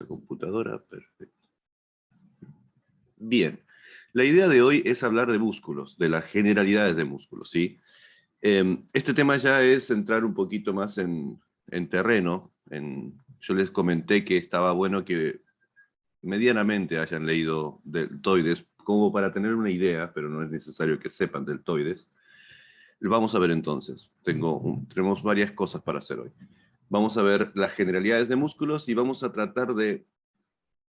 la computadora, perfecto. Bien, la idea de hoy es hablar de músculos, de las generalidades de músculos, ¿sí? Este tema ya es entrar un poquito más en terreno. Yo les comenté que estaba bueno que medianamente hayan leído deltoides, como para tener una idea, pero no es necesario que sepan deltoides. Vamos a ver entonces, tenemos varias cosas para hacer hoy. Vamos a ver las generalidades de músculos y vamos a tratar de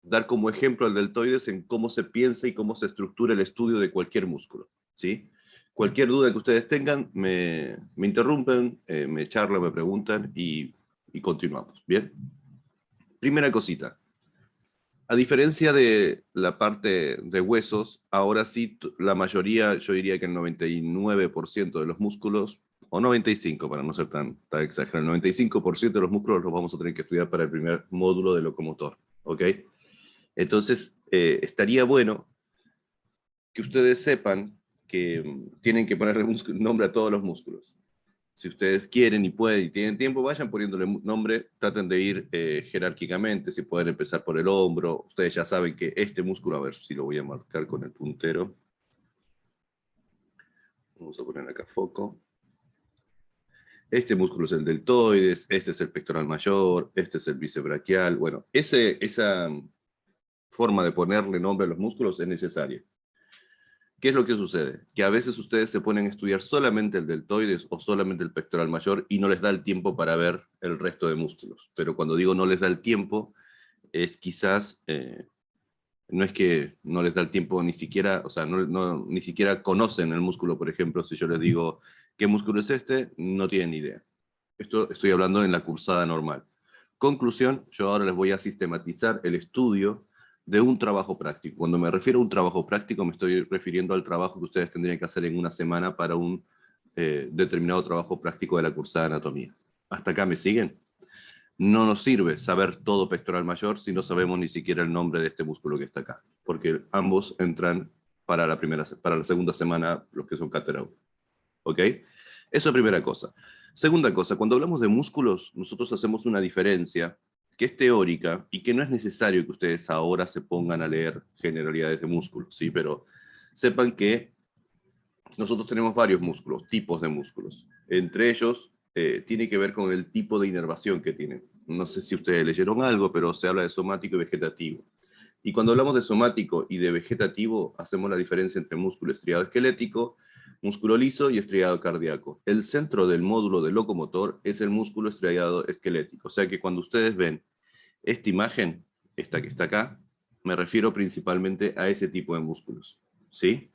dar como ejemplo al deltoides en cómo se piensa y cómo se estructura el estudio de cualquier músculo, ¿sí? Cualquier duda que ustedes tengan, me interrumpen, me charlan, me preguntan y continuamos, ¿bien? Primera cosita. A diferencia de la parte de huesos, ahora sí, la mayoría, yo diría que el 99% de los músculos, o 95% para no ser tan exagerado, el 95% de los músculos los vamos a tener que estudiar para el primer módulo de locomotor, ¿ok? Entonces, estaría bueno que ustedes sepan que tienen que ponerle nombre a todos los músculos. Si ustedes quieren y pueden y tienen tiempo, vayan poniéndole nombre, traten de ir jerárquicamente, si pueden empezar por el hombro. Ustedes ya saben que este músculo, a ver si lo voy a marcar con el puntero. Vamos a poner acá foco. Este músculo es el deltoides, este es el pectoral mayor, este es el bíceps braquial. Bueno, esa forma de ponerle nombre a los músculos es necesaria. ¿Qué es lo que sucede? Que a veces ustedes se ponen a estudiar solamente el deltoides o solamente el pectoral mayor y no les da el tiempo para ver el resto de músculos. Pero cuando digo no les da el tiempo, es quizás, no es que no les da el tiempo ni siquiera, o sea, ni siquiera conocen el músculo, por ejemplo, si yo les digo, ¿qué músculo es este? No tienen ni idea. Esto estoy hablando en la cursada normal. Conclusión, yo ahora les voy a sistematizar el estudio de un trabajo práctico. Cuando me refiero a un trabajo práctico, me estoy refiriendo al trabajo que ustedes tendrían que hacer en una semana para un determinado trabajo práctico de la cursada de anatomía. ¿Hasta acá me siguen? No nos sirve saber todo pectoral mayor si no sabemos ni siquiera el nombre de este músculo que está acá, porque ambos entran para la segunda semana, los que son cátedra 1. ¿Ok? Eso es primera cosa. Segunda cosa, cuando hablamos de músculos, nosotros hacemos una diferencia que es teórica y que no es necesario que ustedes ahora se pongan a leer generalidades de músculos, ¿sí? Pero sepan que nosotros tenemos varios músculos, tipos de músculos. Entre ellos, tiene que ver con el tipo de inervación que tienen. No sé si ustedes leyeron algo, pero se habla de somático y vegetativo. Y cuando hablamos de somático y de vegetativo, hacemos la diferencia entre músculo estriado esquelético, músculo liso y estriado cardíaco. El centro del módulo de locomotor es el músculo estriado esquelético. O sea que cuando ustedes ven esta imagen, esta que está acá, me refiero principalmente a ese tipo de músculos. ¿Sí?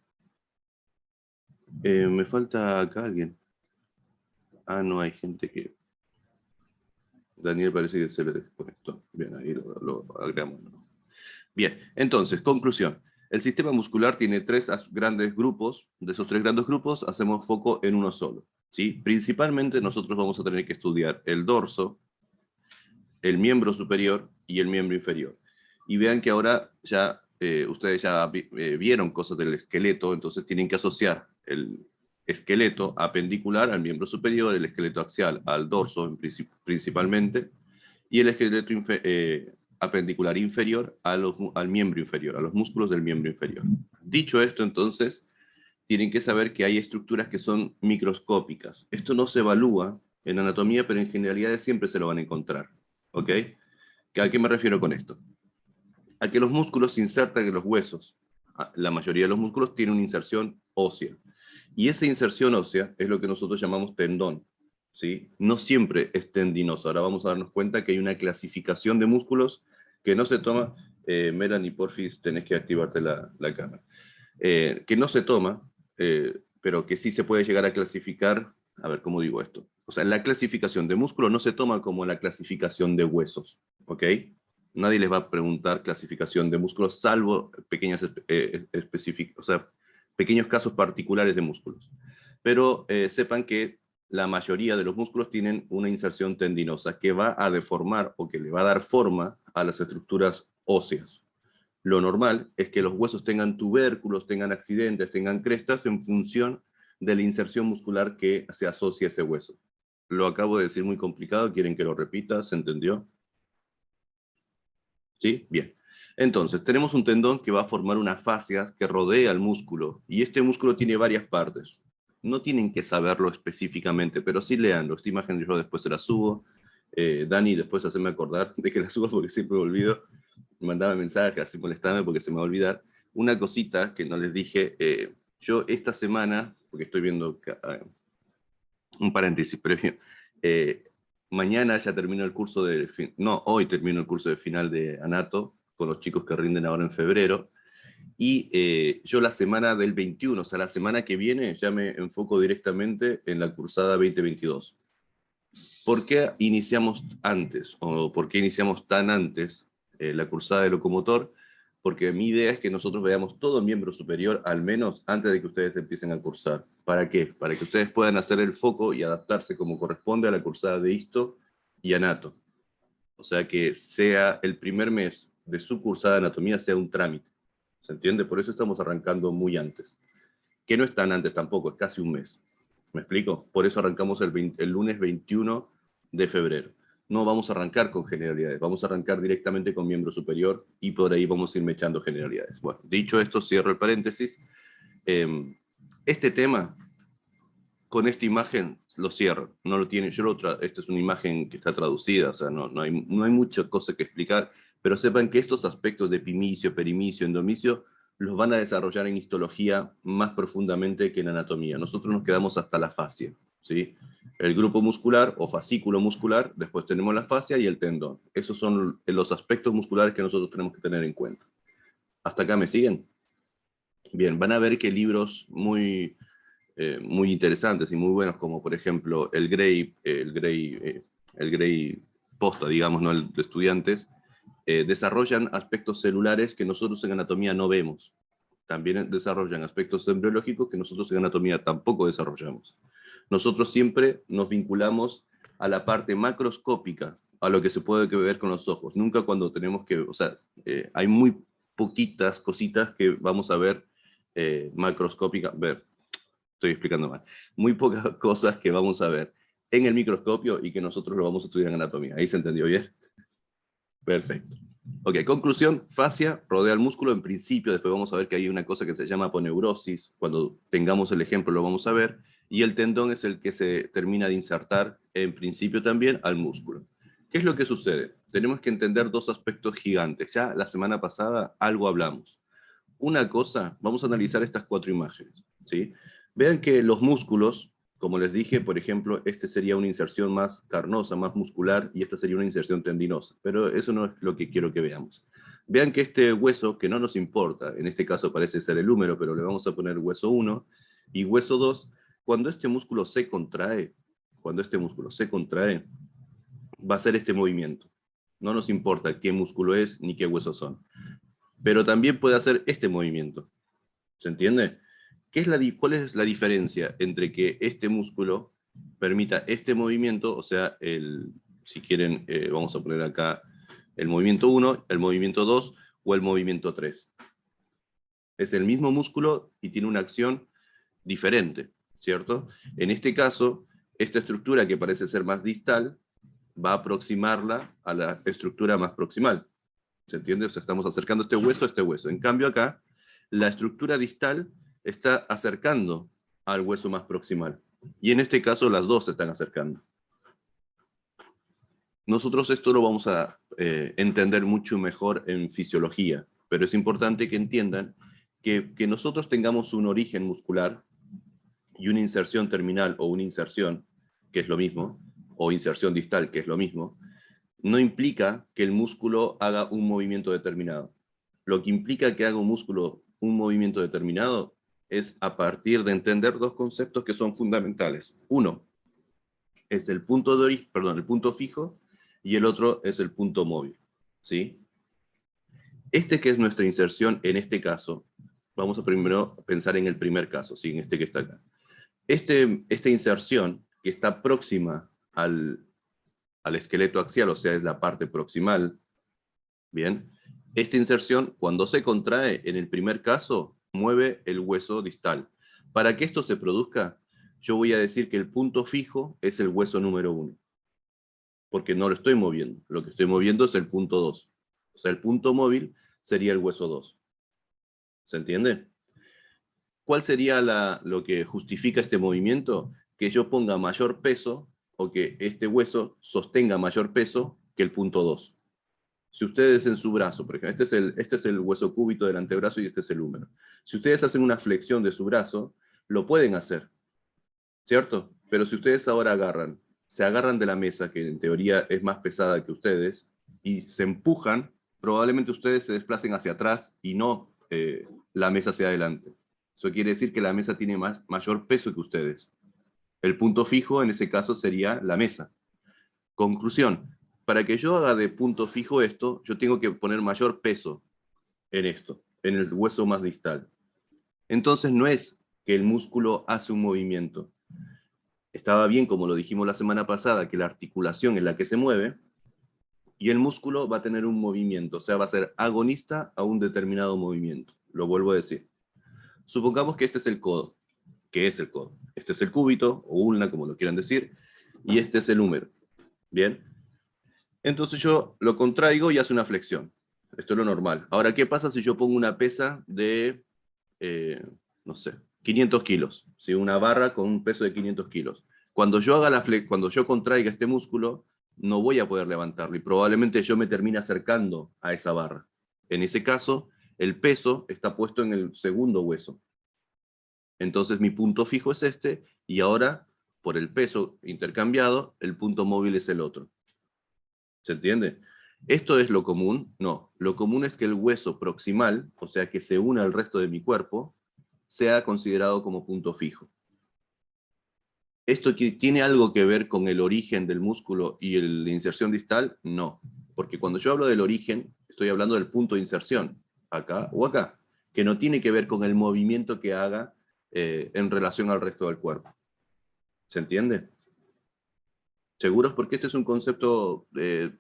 Me falta acá alguien. Ah, no, hay gente que... Daniel parece que se le desconectó. Bien, ahí lo agregamos. Bien, entonces, conclusión. El sistema muscular tiene tres grandes grupos. De esos tres grandes grupos hacemos foco en uno solo, ¿sí? Principalmente nosotros vamos a tener que estudiar el dorso, el miembro superior y el miembro inferior. Y vean que ahora ya ustedes ya vieron cosas del esqueleto, entonces tienen que asociar el esqueleto apendicular al miembro superior, el esqueleto axial al dorso principalmente, y el esqueleto apendicular inferior al miembro inferior, a los músculos del miembro inferior. Dicho esto, entonces, tienen que saber que hay estructuras que son microscópicas. Esto no se evalúa en anatomía, pero en generalidades siempre se lo van a encontrar. ¿Ok? ¿A qué me refiero con esto? A que los músculos se insertan en los huesos. La mayoría de los músculos tienen una inserción ósea. Y esa inserción ósea es lo que nosotros llamamos tendón. ¿Sí? No siempre es tendinoso. Ahora vamos a darnos cuenta que hay una clasificación de músculos que no se toma. Melanie, porfis, tenés que activarte la cámara. Que no se toma, pero que sí se puede llegar a clasificar. A ver, ¿cómo digo esto? O sea, la clasificación de músculos no se toma como la clasificación de huesos, ¿ok? Nadie les va a preguntar clasificación de músculos, salvo pequeñas o sea, pequeños casos particulares de músculos. Pero sepan que la mayoría de los músculos tienen una inserción tendinosa que va a deformar o que le va a dar forma a las estructuras óseas. Lo normal es que los huesos tengan tubérculos, tengan accidentes, tengan crestas en función de la inserción muscular que se asocia a ese hueso. Lo acabo de decir muy complicado, ¿quieren que lo repita? ¿Se entendió? ¿Sí? Bien. Entonces, tenemos un tendón que va a formar una fascia que rodea al músculo, y este músculo tiene varias partes. No tienen que saberlo específicamente, pero sí leanlo. Esta imagen yo después se la subo. Dani, después haceme acordar de que la subo porque siempre me olvido. Me mandaba mensajes, así molestame porque se me va a olvidar. Una cosita que no les dije, yo esta semana, porque estoy viendo un paréntesis previo, mañana ya termino el curso de, no, hoy termino el curso de final de Anato, con los chicos que rinden ahora en febrero, y yo la semana del 21, o sea, la semana que viene, ya me enfoco directamente en la cursada 2022. ¿Por qué iniciamos antes, o por qué iniciamos tan antes la cursada de locomotor? Porque mi idea es que nosotros veamos todo miembro superior, al menos antes de que ustedes empiecen a cursar. ¿Para qué? Para que ustedes puedan hacer el foco y adaptarse como corresponde a la cursada de histo y anato. O sea, que sea el primer mes de su cursada de anatomía sea un trámite. ¿Se entiende? Por eso estamos arrancando muy antes. Que no es tan antes tampoco, es casi un mes. ¿Me explico? Por eso arrancamos el lunes 21 de febrero. No vamos a arrancar con generalidades, vamos a arrancar directamente con miembro superior y por ahí vamos a ir echando generalidades. Bueno, dicho esto, cierro el paréntesis. Este tema, con esta imagen, lo cierro. No lo tiene, esta es una imagen que está traducida, o sea, no hay mucha cosa que explicar, pero sepan que estos aspectos de epimicio, perimicio, endomicio, los van a desarrollar en histología más profundamente que en anatomía. Nosotros nos quedamos hasta la fascia, ¿sí? El grupo muscular o fascículo muscular, después tenemos la fascia y el tendón. Esos son los aspectos musculares que nosotros tenemos que tener en cuenta. ¿Hasta acá me siguen? Bien, van a ver que libros muy interesantes y muy buenos, como por ejemplo el Gray posta, digamos, ¿no? El de estudiantes, desarrollan aspectos celulares que nosotros en anatomía no vemos. También desarrollan aspectos embriológicos que nosotros en anatomía tampoco desarrollamos. Nosotros siempre nos vinculamos a la parte macroscópica, a lo que se puede ver con los ojos. Nunca cuando tenemos que, o sea, hay muy poquitas cositas que vamos a ver macroscópicas, estoy explicando mal, muy pocas cosas que vamos a ver en el microscopio y que nosotros lo vamos a estudiar en anatomía. ¿Ahí se entendió bien? Perfecto. Ok, conclusión, fascia rodea el músculo en principio, después vamos a ver que hay una cosa que se llama aponeurosis, cuando tengamos el ejemplo lo vamos a ver, y el tendón es el que se termina de insertar en principio también al músculo. ¿Qué es lo que sucede? Tenemos que entender dos aspectos gigantes. Ya la semana pasada algo hablamos. Una cosa, vamos a analizar estas cuatro imágenes, ¿sí? Vean que los músculos, como les dije, por ejemplo, este sería una inserción más carnosa, más muscular, y esta sería una inserción tendinosa, pero eso no es lo que quiero que veamos. Vean que este hueso, que no nos importa, en este caso parece ser el húmero, pero le vamos a poner hueso 1 y hueso 2, cuando este músculo se contrae, va a ser este movimiento. No nos importa qué músculo es ni qué huesos son, pero también puede hacer este movimiento. ¿Se entiende? ¿Cuál es la diferencia entre que este músculo permita este movimiento, o sea, si quieren, vamos a poner acá el movimiento 1, el movimiento 2 o el movimiento 3? Es el mismo músculo y tiene una acción diferente, ¿cierto? En este caso, esta estructura que parece ser más distal va a aproximarla a la estructura más proximal. ¿Se entiende? O sea, estamos acercando este hueso a este hueso. En cambio acá, la estructura distal está acercando al hueso más proximal. Y en este caso las dos se están acercando. Nosotros esto lo vamos a entender mucho mejor en fisiología, pero es importante que entiendan que nosotros tengamos un origen muscular y una inserción terminal o una inserción, que es lo mismo, o inserción distal, que es lo mismo, no implica que el músculo haga un movimiento determinado. Lo que implica que haga un músculo un movimiento determinado es a partir de entender dos conceptos que son fundamentales. Uno es el punto de origen, perdón, el punto fijo, y el otro es el punto móvil, ¿sí? Este que es nuestra inserción en este caso, vamos a primero pensar en el primer caso, ¿sí? En este que está acá. Esta inserción que está próxima al esqueleto axial, o sea, es la parte proximal, ¿bien? Esta inserción, cuando se contrae, en el primer caso, mueve el hueso distal. Para que esto se produzca, yo voy a decir que el punto fijo es el hueso número 1, porque no lo estoy moviendo. Lo que estoy moviendo es el punto 2. O sea, el punto móvil sería el hueso 2. ¿Se entiende? ¿Cuál sería lo que justifica este movimiento? Que yo ponga mayor peso o que este hueso sostenga mayor peso que el punto 2. Si ustedes en su brazo, por ejemplo, este es el hueso cúbito del antebrazo y este es el húmero. Si ustedes hacen una flexión de su brazo, lo pueden hacer, ¿cierto? Pero si ustedes ahora se agarran de la mesa, que en teoría es más pesada que ustedes, y se empujan, probablemente ustedes se desplacen hacia atrás y no la mesa hacia adelante. Eso quiere decir que la mesa tiene mayor peso que ustedes. El punto fijo en ese caso sería la mesa. Conclusión, para que yo haga de punto fijo esto, yo tengo que poner mayor peso en esto, en el hueso más distal. Entonces no es que el músculo hace un movimiento. Estaba bien, como lo dijimos la semana pasada, que la articulación es la que se mueve, y el músculo va a tener un movimiento, o sea, va a ser agonista a un determinado movimiento. Lo vuelvo a decir. Supongamos que este es el codo. ¿Qué es el codo? Este es el cúbito, o ulna, como lo quieran decir, y este es el húmero. ¿Bien? Entonces yo lo contraigo y hace una flexión. Esto es lo normal. Ahora, ¿qué pasa si yo pongo una pesa de, no sé, 500 kilos? ¿Sí? Una barra con un peso de 500 kilos. Cuando yo cuando yo contraiga este músculo, no voy a poder levantarlo y probablemente yo me termine acercando a esa barra. En ese caso, el peso está puesto en el segundo hueso. Entonces mi punto fijo es este, y ahora, por el peso intercambiado, el punto móvil es el otro. ¿Se entiende? ¿Esto es lo común? No. Lo común es que el hueso proximal, o sea, que se une al resto de mi cuerpo, sea considerado como punto fijo. ¿Esto tiene algo que ver con el origen del músculo y la inserción distal? No. Porque cuando yo hablo del origen, estoy hablando del punto de inserción, acá o acá, que no tiene que ver con el movimiento que haga en relación al resto del cuerpo. ¿Se entiende? ¿Seguros? Porque este es un concepto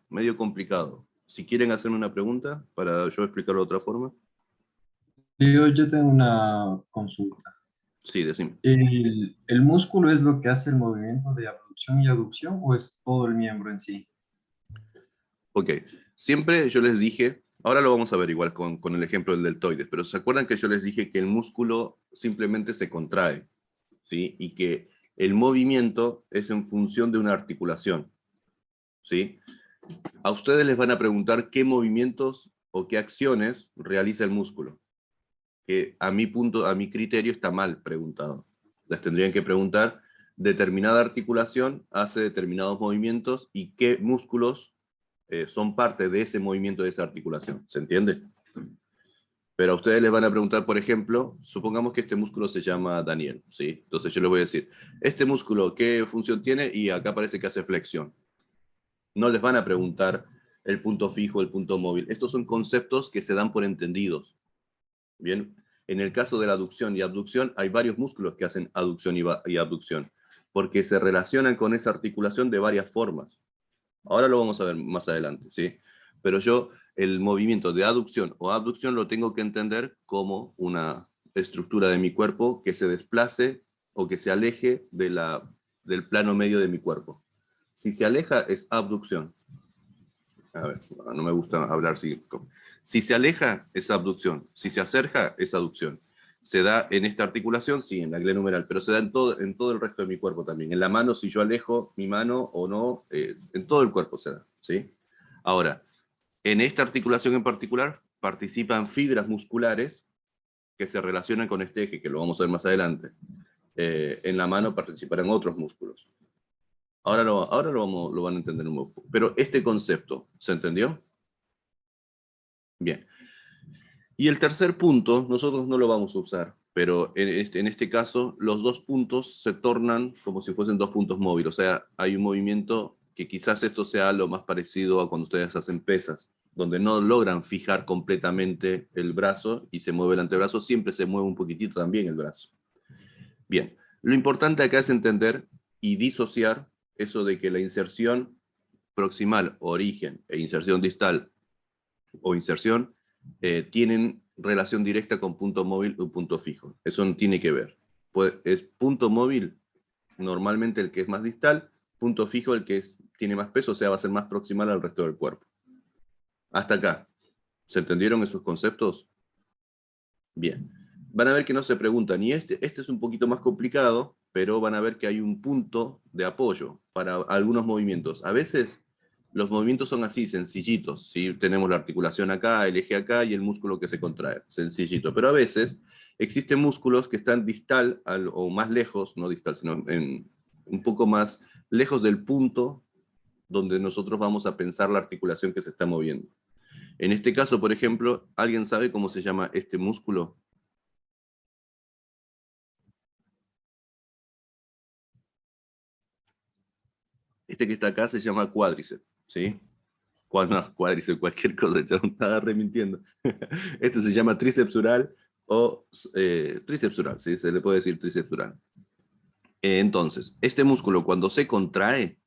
medio complicado. Si quieren hacerme una pregunta para yo explicarlo de otra forma. Yo tengo una consulta. Sí, decime. ¿El músculo es lo que hace el movimiento de abducción y aducción o es todo el miembro en sí? Ok. Siempre yo les dije, ahora lo vamos a ver igual con el ejemplo del deltoides, pero ¿se acuerdan que yo les dije que el músculo simplemente se contrae? ¿Sí? Y que el movimiento es en función de una articulación. ¿Sí? A ustedes les van a preguntar qué movimientos o qué acciones realiza el músculo, que a mi criterio está mal preguntado. Les tendrían que preguntar, determinada articulación hace determinados movimientos y qué músculos son parte de ese movimiento de esa articulación. ¿Se entiende? Pero a ustedes les van a preguntar, por ejemplo, supongamos que este músculo se llama Daniel, ¿sí? Entonces yo les voy a decir, ¿este músculo qué función tiene? Y acá parece que hace flexión. No les van a preguntar el punto fijo, el punto móvil. Estos son conceptos que se dan por entendidos. Bien, en el caso de la aducción y abducción, hay varios músculos que hacen aducción y abducción, porque se relacionan con esa articulación de varias formas. Ahora lo vamos a ver más adelante, ¿sí? Pero yo el movimiento de aducción o abducción lo tengo que entender como una estructura de mi cuerpo que se desplace o que se aleje del plano medio de mi cuerpo. Si se aleja es abducción. A ver, no me gusta hablar así. Si se aleja, es abducción. Si se acerca, es aducción. Se da en esta articulación, sí, en la glenohumeral, pero se da en todo el resto de mi cuerpo también. En la mano, si yo alejo mi mano o no, en todo el cuerpo se da, ¿sí? Ahora, en esta articulación en particular, participan fibras musculares que se relacionan con este eje, que lo vamos a ver más adelante. En la mano participarán otros músculos. Ahora lo van a entender un poco. Pero este concepto, ¿se entendió? Bien. Y el tercer punto, nosotros no lo vamos a usar, pero en este caso los dos puntos se tornan como si fuesen dos puntos móviles. O sea, hay un movimiento que quizás esto sea lo más parecido a cuando ustedes hacen pesas, donde no logran fijar completamente el brazo y se mueve el antebrazo, siempre se mueve un poquitito también el brazo. Bien, lo importante acá es entender y disociar eso de que la inserción proximal, origen, e inserción distal o inserción tienen relación directa con punto móvil o punto fijo. Eso no tiene que ver. Es punto móvil, normalmente el que es más distal, punto fijo el que tiene más peso, o sea, va a ser más proximal al resto del cuerpo. Hasta acá. ¿Se entendieron esos conceptos? Bien. Van a ver que no se preguntan, y este es un poquito más complicado, pero van a ver que hay un punto de apoyo para algunos movimientos. A veces los movimientos son así, sencillitos, ¿sí? Tenemos la articulación acá, el eje acá y el músculo que se contrae, sencillito. Pero a veces existen músculos que están distal o más lejos, no distal, sino un poco más lejos del punto donde nosotros vamos a pensar la articulación que se está moviendo. En este caso, por ejemplo, ¿alguien sabe cómo se llama este músculo? Este que está acá se llama cuádriceps, ¿sí? No, cuádriceps, cualquier cosa, ya no estaba remintiendo. Este se llama tríceps oral o tríceps oral, ¿sí? Se le puede decir tríceps oral. Entonces, este músculo cuando se contrae,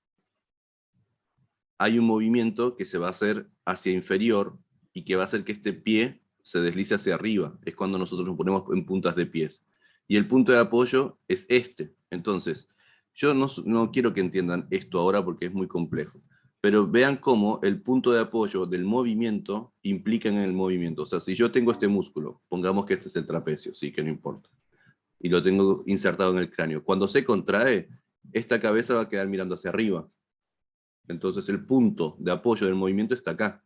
hay un movimiento que se va a hacer hacia inferior y que va a hacer que este pie se deslice hacia arriba. Es cuando nosotros nos ponemos en puntas de pies. Y el punto de apoyo es este. Entonces, yo no quiero que entiendan esto ahora porque es muy complejo. Pero vean cómo el punto de apoyo del movimiento implica en el movimiento. O sea, si yo tengo este músculo, pongamos que este es el trapecio, sí, que no importa, y lo tengo insertado en el cráneo. Cuando se contrae, esta cabeza va a quedar mirando hacia arriba. Entonces el punto de apoyo del movimiento está acá.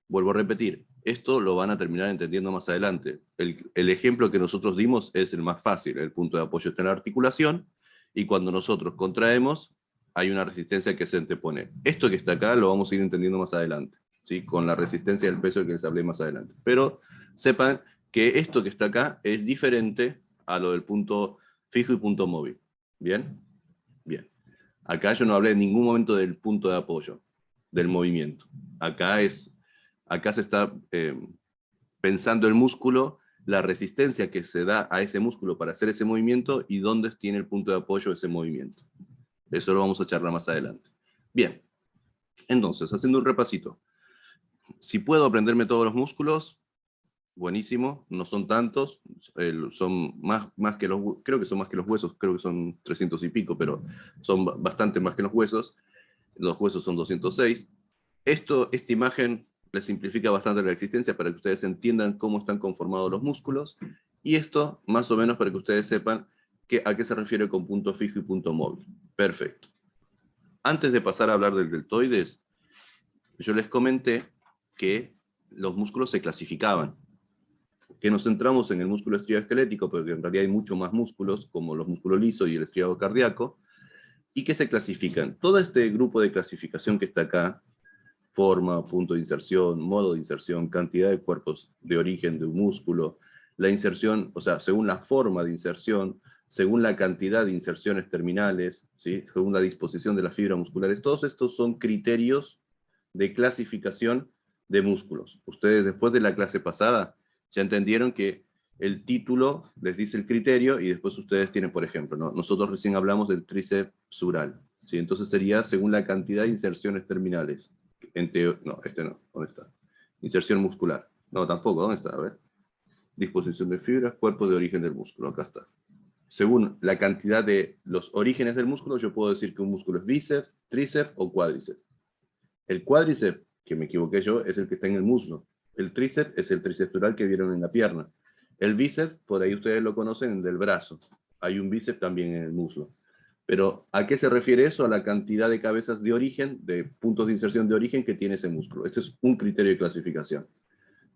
Vuelvo a repetir, esto lo van a terminar entendiendo más adelante. El ejemplo que nosotros dimos es el más fácil. El punto de apoyo está en la articulación, y cuando nosotros contraemos, hay una resistencia que se antepone. Esto que está acá lo vamos a ir entendiendo más adelante, ¿sí? Con la resistencia del peso que les hablé más adelante. Pero sepan que esto que está acá es diferente a lo del punto fijo y punto móvil. ¿Bien? Bien. Acá yo no hablé en ningún momento del punto de apoyo, del movimiento. Acá se está pensando el músculo, la resistencia que se da a ese músculo para hacer ese movimiento y dónde tiene el punto de apoyo ese movimiento. Eso lo vamos a charlar más adelante. Bien, entonces, haciendo un repasito. Si puedo aprenderme todos los músculos, buenísimo, no son tantos, son más que creo que son más que los huesos, creo que son 300 y pico, pero son bastante más que los huesos son 206. Esta imagen les simplifica bastante la existencia para que ustedes entiendan cómo están conformados los músculos, y esto más o menos para que ustedes sepan a qué se refiere con punto fijo y punto móvil. Perfecto. Antes de pasar a hablar del deltoides, yo les comenté que los músculos se clasificaban, que nos centramos en el músculo estriado-esquelético, pero que en realidad hay muchos más músculos, como los músculos lisos y el estriado cardíaco, y que se clasifican. Todo este grupo de clasificación que está acá, forma, punto de inserción, modo de inserción, cantidad de cuerpos de origen de un músculo, la inserción, o sea, según la forma de inserción, según la cantidad de inserciones terminales, ¿sí? Según la disposición de las fibras musculares, todos estos son criterios de clasificación de músculos. Ustedes después de la clase pasada ya entendieron que el título les dice el criterio y después ustedes tienen, por ejemplo, ¿no? Nosotros recién hablamos del tríceps sural, ¿sí? Entonces sería según la cantidad de inserciones terminales. No, este no, ¿dónde está? Inserción muscular. No, tampoco, ¿dónde está? A ver. Disposición de fibras, cuerpo de origen del músculo, acá está. Según la cantidad de los orígenes del músculo, yo puedo decir que un músculo es bíceps, tríceps o cuádriceps. El cuádriceps, que me equivoqué yo, es el que está en el muslo. El tríceps es el tríceps dural que vieron en la pierna. El bíceps, por ahí ustedes lo conocen, del brazo. Hay un bíceps también en el muslo. Pero, ¿a qué se refiere eso? A la cantidad de cabezas de origen, de puntos de inserción de origen que tiene ese músculo. Este es un criterio de clasificación.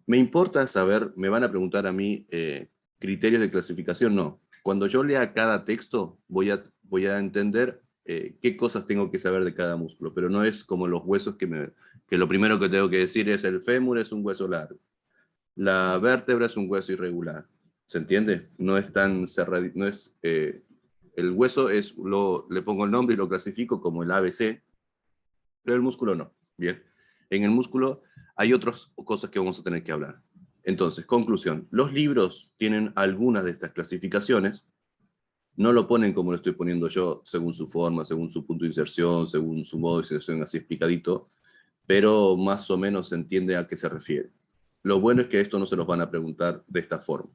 ¿Me importa saber, me van a preguntar a mí, criterios de clasificación? No. Cuando yo lea cada texto, voy a entender qué cosas tengo que saber de cada músculo, pero no es como los huesos que lo primero que tengo que decir es el fémur es un hueso largo, la vértebra es un hueso irregular. ¿Se entiende? No es tan cerrado, no es... el hueso le pongo el nombre y lo clasifico como el ABC, pero el músculo no. Bien. En el músculo hay otras cosas que vamos a tener que hablar. Entonces, conclusión. Los libros tienen algunas de estas clasificaciones. No lo ponen como lo estoy poniendo yo, según su forma, según su punto de inserción, según su modo de inserción, así explicadito, pero más o menos se entiende a qué se refiere. Lo bueno es que esto no se los van a preguntar de esta forma.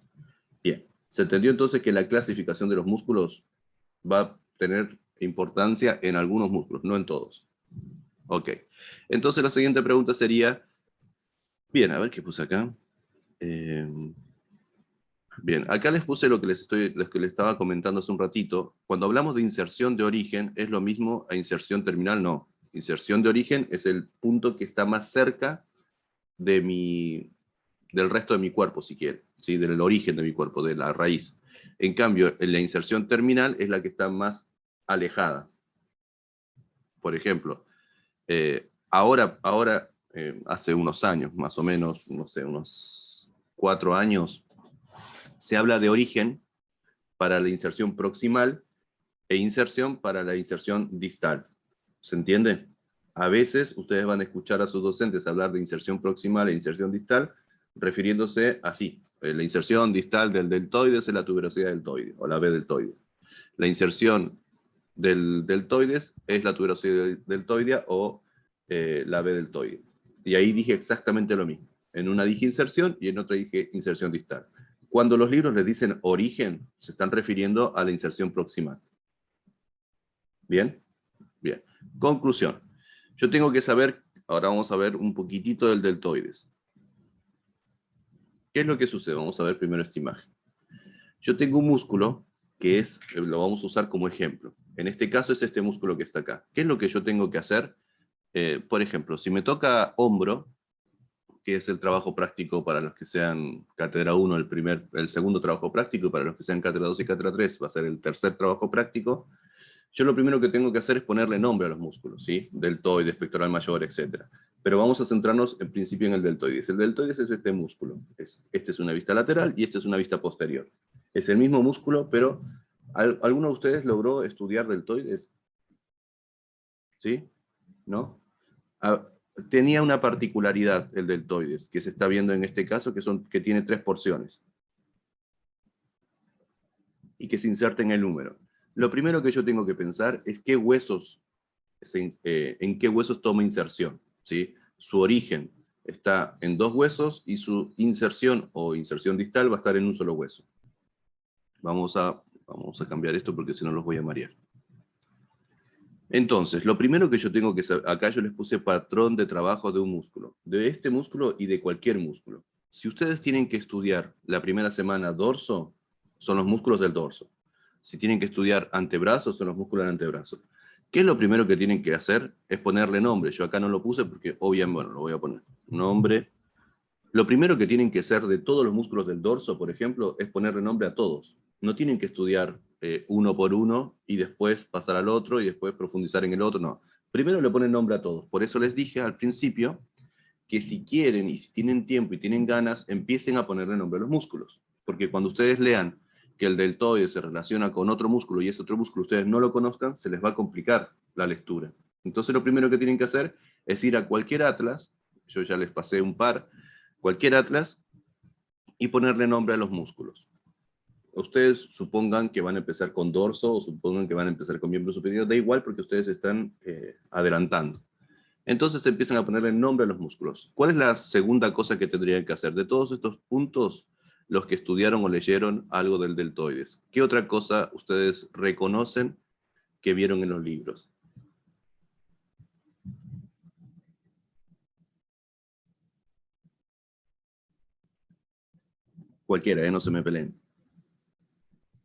Bien. ¿Se entendió entonces que la clasificación de los músculos va a tener importancia en algunos músculos, no en todos? Ok. Entonces la siguiente pregunta sería, Bien, a ver qué puse acá. Bien, acá les puse lo que lo que les estaba comentando hace un ratito. Cuando hablamos de inserción de origen, ¿es lo mismo a inserción terminal? No. Inserción de origen es el punto que está más cerca de del resto de mi cuerpo, si quiere, ¿sí? Del origen de mi cuerpo, de la raíz. En cambio, la inserción terminal es la que está más alejada. Por ejemplo, hace unos años, más o menos, no sé, unos 4 años, se habla de origen para la inserción proximal e inserción para la inserción distal. ¿Se entiende? A veces ustedes van a escuchar a sus docentes hablar de inserción proximal e inserción distal, refiriéndose así. La inserción distal del deltoides es la tuberosidad deltoide, o la B deltoide. La inserción del deltoides es la tuberosidad deltoidea o la B deltoide. Y ahí dije exactamente lo mismo. En una dije inserción y en otra dije inserción distal. Cuando los libros les dicen origen, se están refiriendo a la inserción proximal. ¿Bien? Bien. Conclusión. Yo tengo que saber, ahora vamos a ver un poquitito del deltoides. ¿Qué es lo que sucede? Vamos a ver primero esta imagen. Yo tengo un músculo que lo vamos a usar como ejemplo. En este caso es este músculo que está acá. ¿Qué es lo que yo tengo que hacer? Por ejemplo, si me toca hombro, que es el trabajo práctico para los que sean cátedra 1, el segundo trabajo práctico, y para los que sean cátedra 2 y cátedra 3 va a ser el tercer trabajo práctico, yo lo primero que tengo que hacer es ponerle nombre a los músculos, ¿sí? Deltoides, pectoral mayor, etc. Pero vamos a centrarnos en principio en el deltoides. El deltoides es este músculo. Este es una vista lateral y este es una vista posterior. Es el mismo músculo, pero ¿alguno de ustedes logró estudiar deltoides? ¿Sí? ¿No? Ah, tenía una particularidad el deltoides, que se está viendo en este caso, que tiene 3 porciones y que se inserta en el húmero. Lo primero que yo tengo que pensar es en qué huesos toma inserción, ¿sí? Su origen está en 2 huesos y su inserción o inserción distal va a estar en un solo hueso. Vamos a cambiar esto porque si no los voy a marear. Entonces, lo primero que yo tengo que saber, acá yo les puse patrón de trabajo de un músculo, de este músculo y de cualquier músculo. Si ustedes tienen que estudiar la primera semana dorso, son los músculos del dorso. Si tienen que estudiar antebrazo, son los músculos del antebrazo. ¿Qué es lo primero que tienen que hacer? Es ponerle nombre. Yo acá no lo puse porque obviamente, bueno, lo voy a poner. Nombre. Lo primero que tienen que hacer de todos los músculos del dorso, por ejemplo, es ponerle nombre a todos. No tienen que estudiar uno por uno y después pasar al otro y después profundizar en el otro, no. Primero le ponen nombre a todos. Por eso les dije al principio que si quieren y si tienen tiempo y tienen ganas, empiecen a ponerle nombre a los músculos. Porque cuando ustedes lean que el deltoide se relaciona con otro músculo y ese otro músculo ustedes no lo conozcan, se les va a complicar la lectura. Entonces lo primero que tienen que hacer es ir a cualquier atlas, yo ya les pasé un par, cualquier atlas, y ponerle nombre a los músculos. Ustedes supongan que van a empezar con dorso o supongan que van a empezar con miembro superior, da igual porque ustedes están adelantando. Entonces empiezan a ponerle nombre a los músculos. ¿Cuál es la segunda cosa que tendrían que hacer? De todos estos puntos, los que estudiaron o leyeron algo del deltoides, ¿qué otra cosa ustedes reconocen que vieron en los libros? Cualquiera, no se me peleen.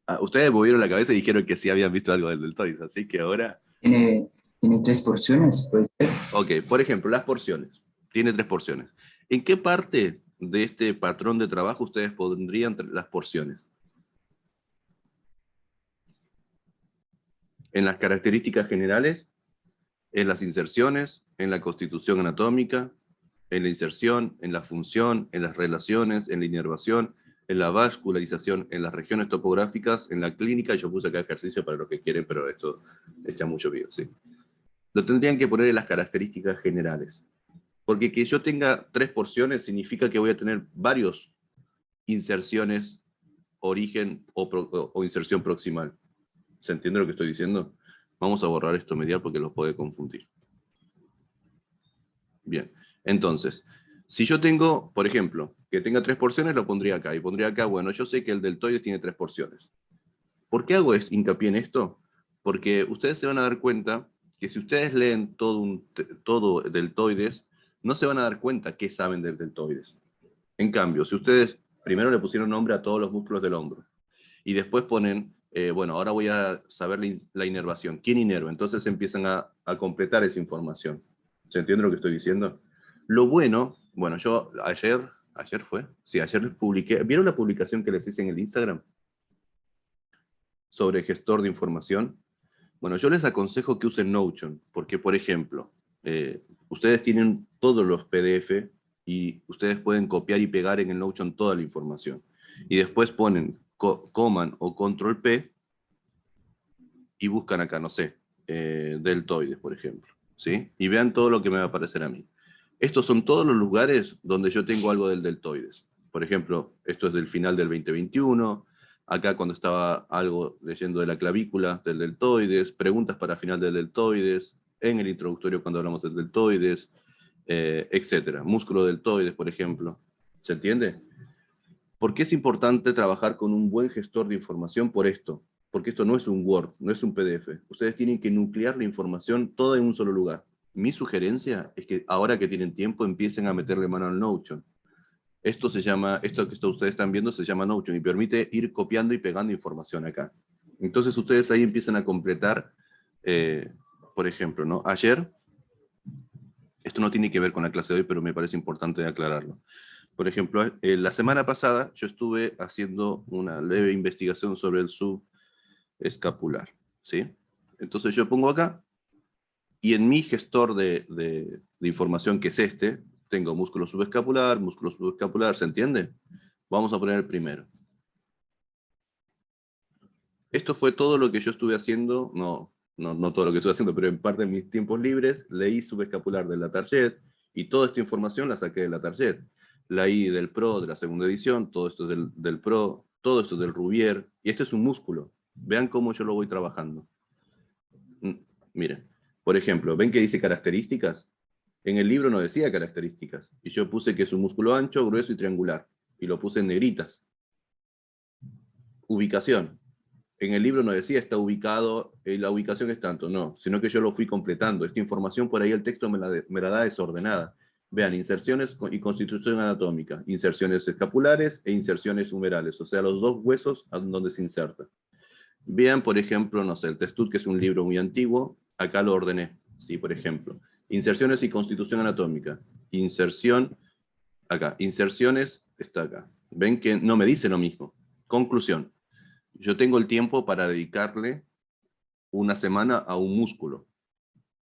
Ah, ustedes movieron la cabeza y dijeron que sí habían visto algo del deltoides, así que ahora... Tiene, tiene 3 porciones, puede ser. Ok, por ejemplo, las porciones. Tiene 3 porciones. ¿En qué parte de este patrón de trabajo ustedes pondrían las porciones? ¿En las características generales? ¿En las inserciones? ¿En la constitución anatómica? ¿En la inserción? ¿En la función? ¿En las relaciones? ¿En la inervación? ¿En la vascularización? ¿En las regiones topográficas? ¿En la clínica? Yo puse acá ejercicio para los que quieren, pero esto echa mucho vivo, ¿sí? Lo tendrían que poner en las características generales. Porque que yo tenga 3 porciones significa que voy a tener varios inserciones, origen o inserción proximal. ¿Se entiende lo que estoy diciendo? Vamos a borrar esto medial porque los puede confundir. Bien, entonces, si yo tengo, por ejemplo, que tenga 3 porciones, lo pondría acá. Y pondría acá, bueno, yo sé que el deltoide tiene 3 porciones. ¿Por qué hago hincapié en esto? Porque ustedes se van a dar cuenta que si ustedes leen todo deltoides, no se van a dar cuenta qué saben del deltoides. En cambio, si ustedes primero le pusieron nombre a todos los músculos del hombro, y después ponen, bueno, ahora voy a saber la inervación. ¿Quién inerva? Entonces empiezan a completar esa información. ¿Se entiende lo que estoy diciendo? Lo bueno, yo ayer fue, sí, ayer les publiqué, ¿vieron la publicación que les hice en el Instagram? Sobre gestor de información. Bueno, yo les aconsejo que usen Notion, porque, por ejemplo, ustedes tienen todos los PDF y ustedes pueden copiar y pegar en el Notion toda la información. Y después ponen Command o Control P y buscan acá, no sé, deltoides, por ejemplo, ¿sí? Y vean todo lo que me va a aparecer a mí. Estos son todos los lugares donde yo tengo algo del deltoides. Por ejemplo, esto es del final del 2021, acá cuando estaba algo leyendo de la clavícula del deltoides, preguntas para final del deltoides, en el introductorio cuando hablamos del deltoides, etcétera. Músculo deltoides, por ejemplo. ¿Se entiende? ¿Por qué es importante trabajar con un buen gestor de información? Por esto. Porque esto no es un Word, no es un PDF. Ustedes tienen que nuclear la información toda en un solo lugar. Mi sugerencia es que ahora que tienen tiempo empiecen a meterle mano al Notion. Esto que ustedes están viendo se llama Notion y permite ir copiando y pegando información acá. Entonces ustedes ahí empiezan a completar, por ejemplo, ¿no? Ayer, esto no tiene que ver con la clase de hoy, pero me parece importante aclararlo. Por ejemplo, la semana pasada yo estuve haciendo una leve investigación sobre el subescapular, ¿sí? Entonces yo pongo acá, y en mi gestor de información, que es este, tengo músculo subescapular, ¿se entiende? Vamos a poner el primero. Esto fue todo lo que yo estuve haciendo, no todo lo que estuve haciendo, pero en parte de mis tiempos libres, leí subescapular de Latarjet, y toda esta información la saqué de Latarjet. Leí del Pro, de la segunda edición, todo esto del Pro, todo esto del Rubier, y este es un músculo. Vean cómo yo lo voy trabajando. Miren, por ejemplo, ¿ven que dice características? En el libro no decía características, y yo puse que es un músculo ancho, grueso y triangular, y lo puse en negritas. Ubicación. En el libro no decía está ubicado, la ubicación es tanto, no, sino que yo lo fui completando. Esta información por ahí el texto me la da desordenada. Vean, inserciones y constitución anatómica, inserciones escapulares e inserciones humerales, o sea, los dos huesos donde se inserta. Vean, por ejemplo, no sé, el Testut, que es un libro muy antiguo, acá lo ordené, ¿sí? Por ejemplo, inserciones y constitución anatómica, inserción, acá, inserciones, está acá. Ven que no me dice lo mismo. Conclusión. Yo tengo el tiempo para dedicarle una semana a un músculo.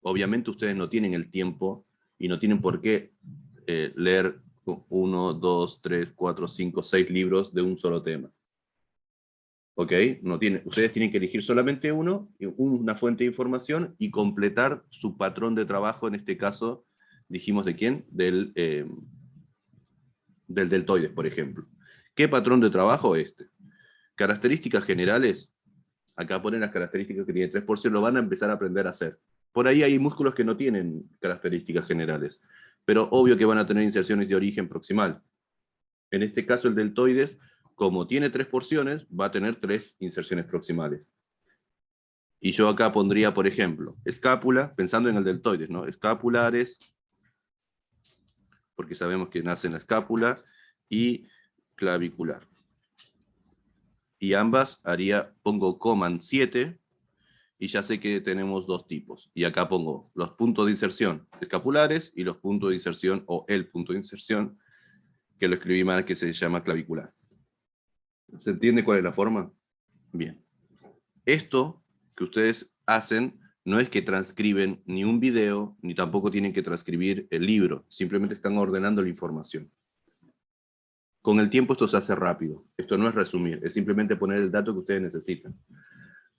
Obviamente ustedes no tienen el tiempo y no tienen por qué leer 1, 2, 3, 4, 5, 6 libros de un solo tema. ¿Ok? Ustedes tienen que elegir solamente una fuente de información y completar su patrón de trabajo, en este caso, dijimos de quién, del deltoides, por ejemplo. ¿Qué patrón de trabajo? Características generales, acá ponen las características que tiene 3%, lo van a empezar a aprender a hacer. Por ahí hay músculos que no tienen características generales, pero obvio que van a tener inserciones de origen proximal. En este caso el deltoides, como tiene 3 porciones, va a tener 3 inserciones proximales. Y yo acá pondría, por ejemplo, escápula, pensando en el deltoides, ¿no? Escapulares, porque sabemos que nace en la escápula, y clavicular. Y ambas pongo Command 7, y ya sé que tenemos dos tipos. Y acá pongo los puntos de inserción escapulares y los puntos de inserción, o el punto de inserción, que lo escribí mal, que se llama clavicular. ¿Se entiende cuál es la forma? Bien. Esto que ustedes hacen no es que transcriben ni un video, ni tampoco tienen que transcribir el libro. Simplemente están ordenando la información. Con el tiempo esto se hace rápido. Esto no es resumir, es simplemente poner el dato que ustedes necesitan.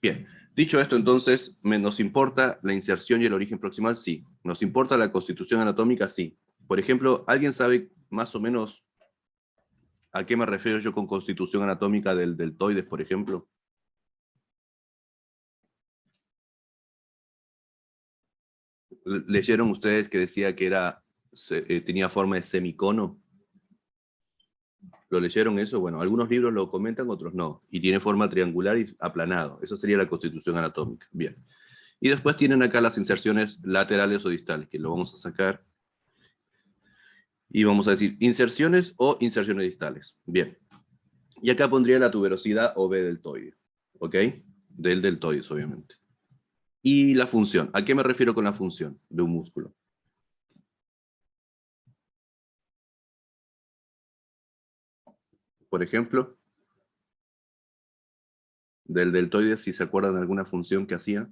Bien, dicho esto, entonces, ¿nos importa la inserción y el origen proximal? Sí. ¿Nos importa la constitución anatómica? Sí. Por ejemplo, ¿alguien sabe más o menos a qué me refiero yo con constitución anatómica del deltoides, por ejemplo? ¿Leyeron ustedes que decía que tenía forma de semicono? ¿Lo leyeron eso? Bueno, algunos libros lo comentan, otros no. Y tiene forma triangular y aplanado. Eso sería la constitución anatómica. Bien. Y después tienen acá las inserciones laterales o distales, que lo vamos a sacar. Y vamos a decir inserciones o inserciones distales. Bien. Y acá pondría la tuberosidad o B deltoide. ¿Ok? Del deltoides, obviamente. Y la función. ¿A qué me refiero con la función de un músculo? Por ejemplo, del deltoide, si se acuerdan de alguna función que hacía.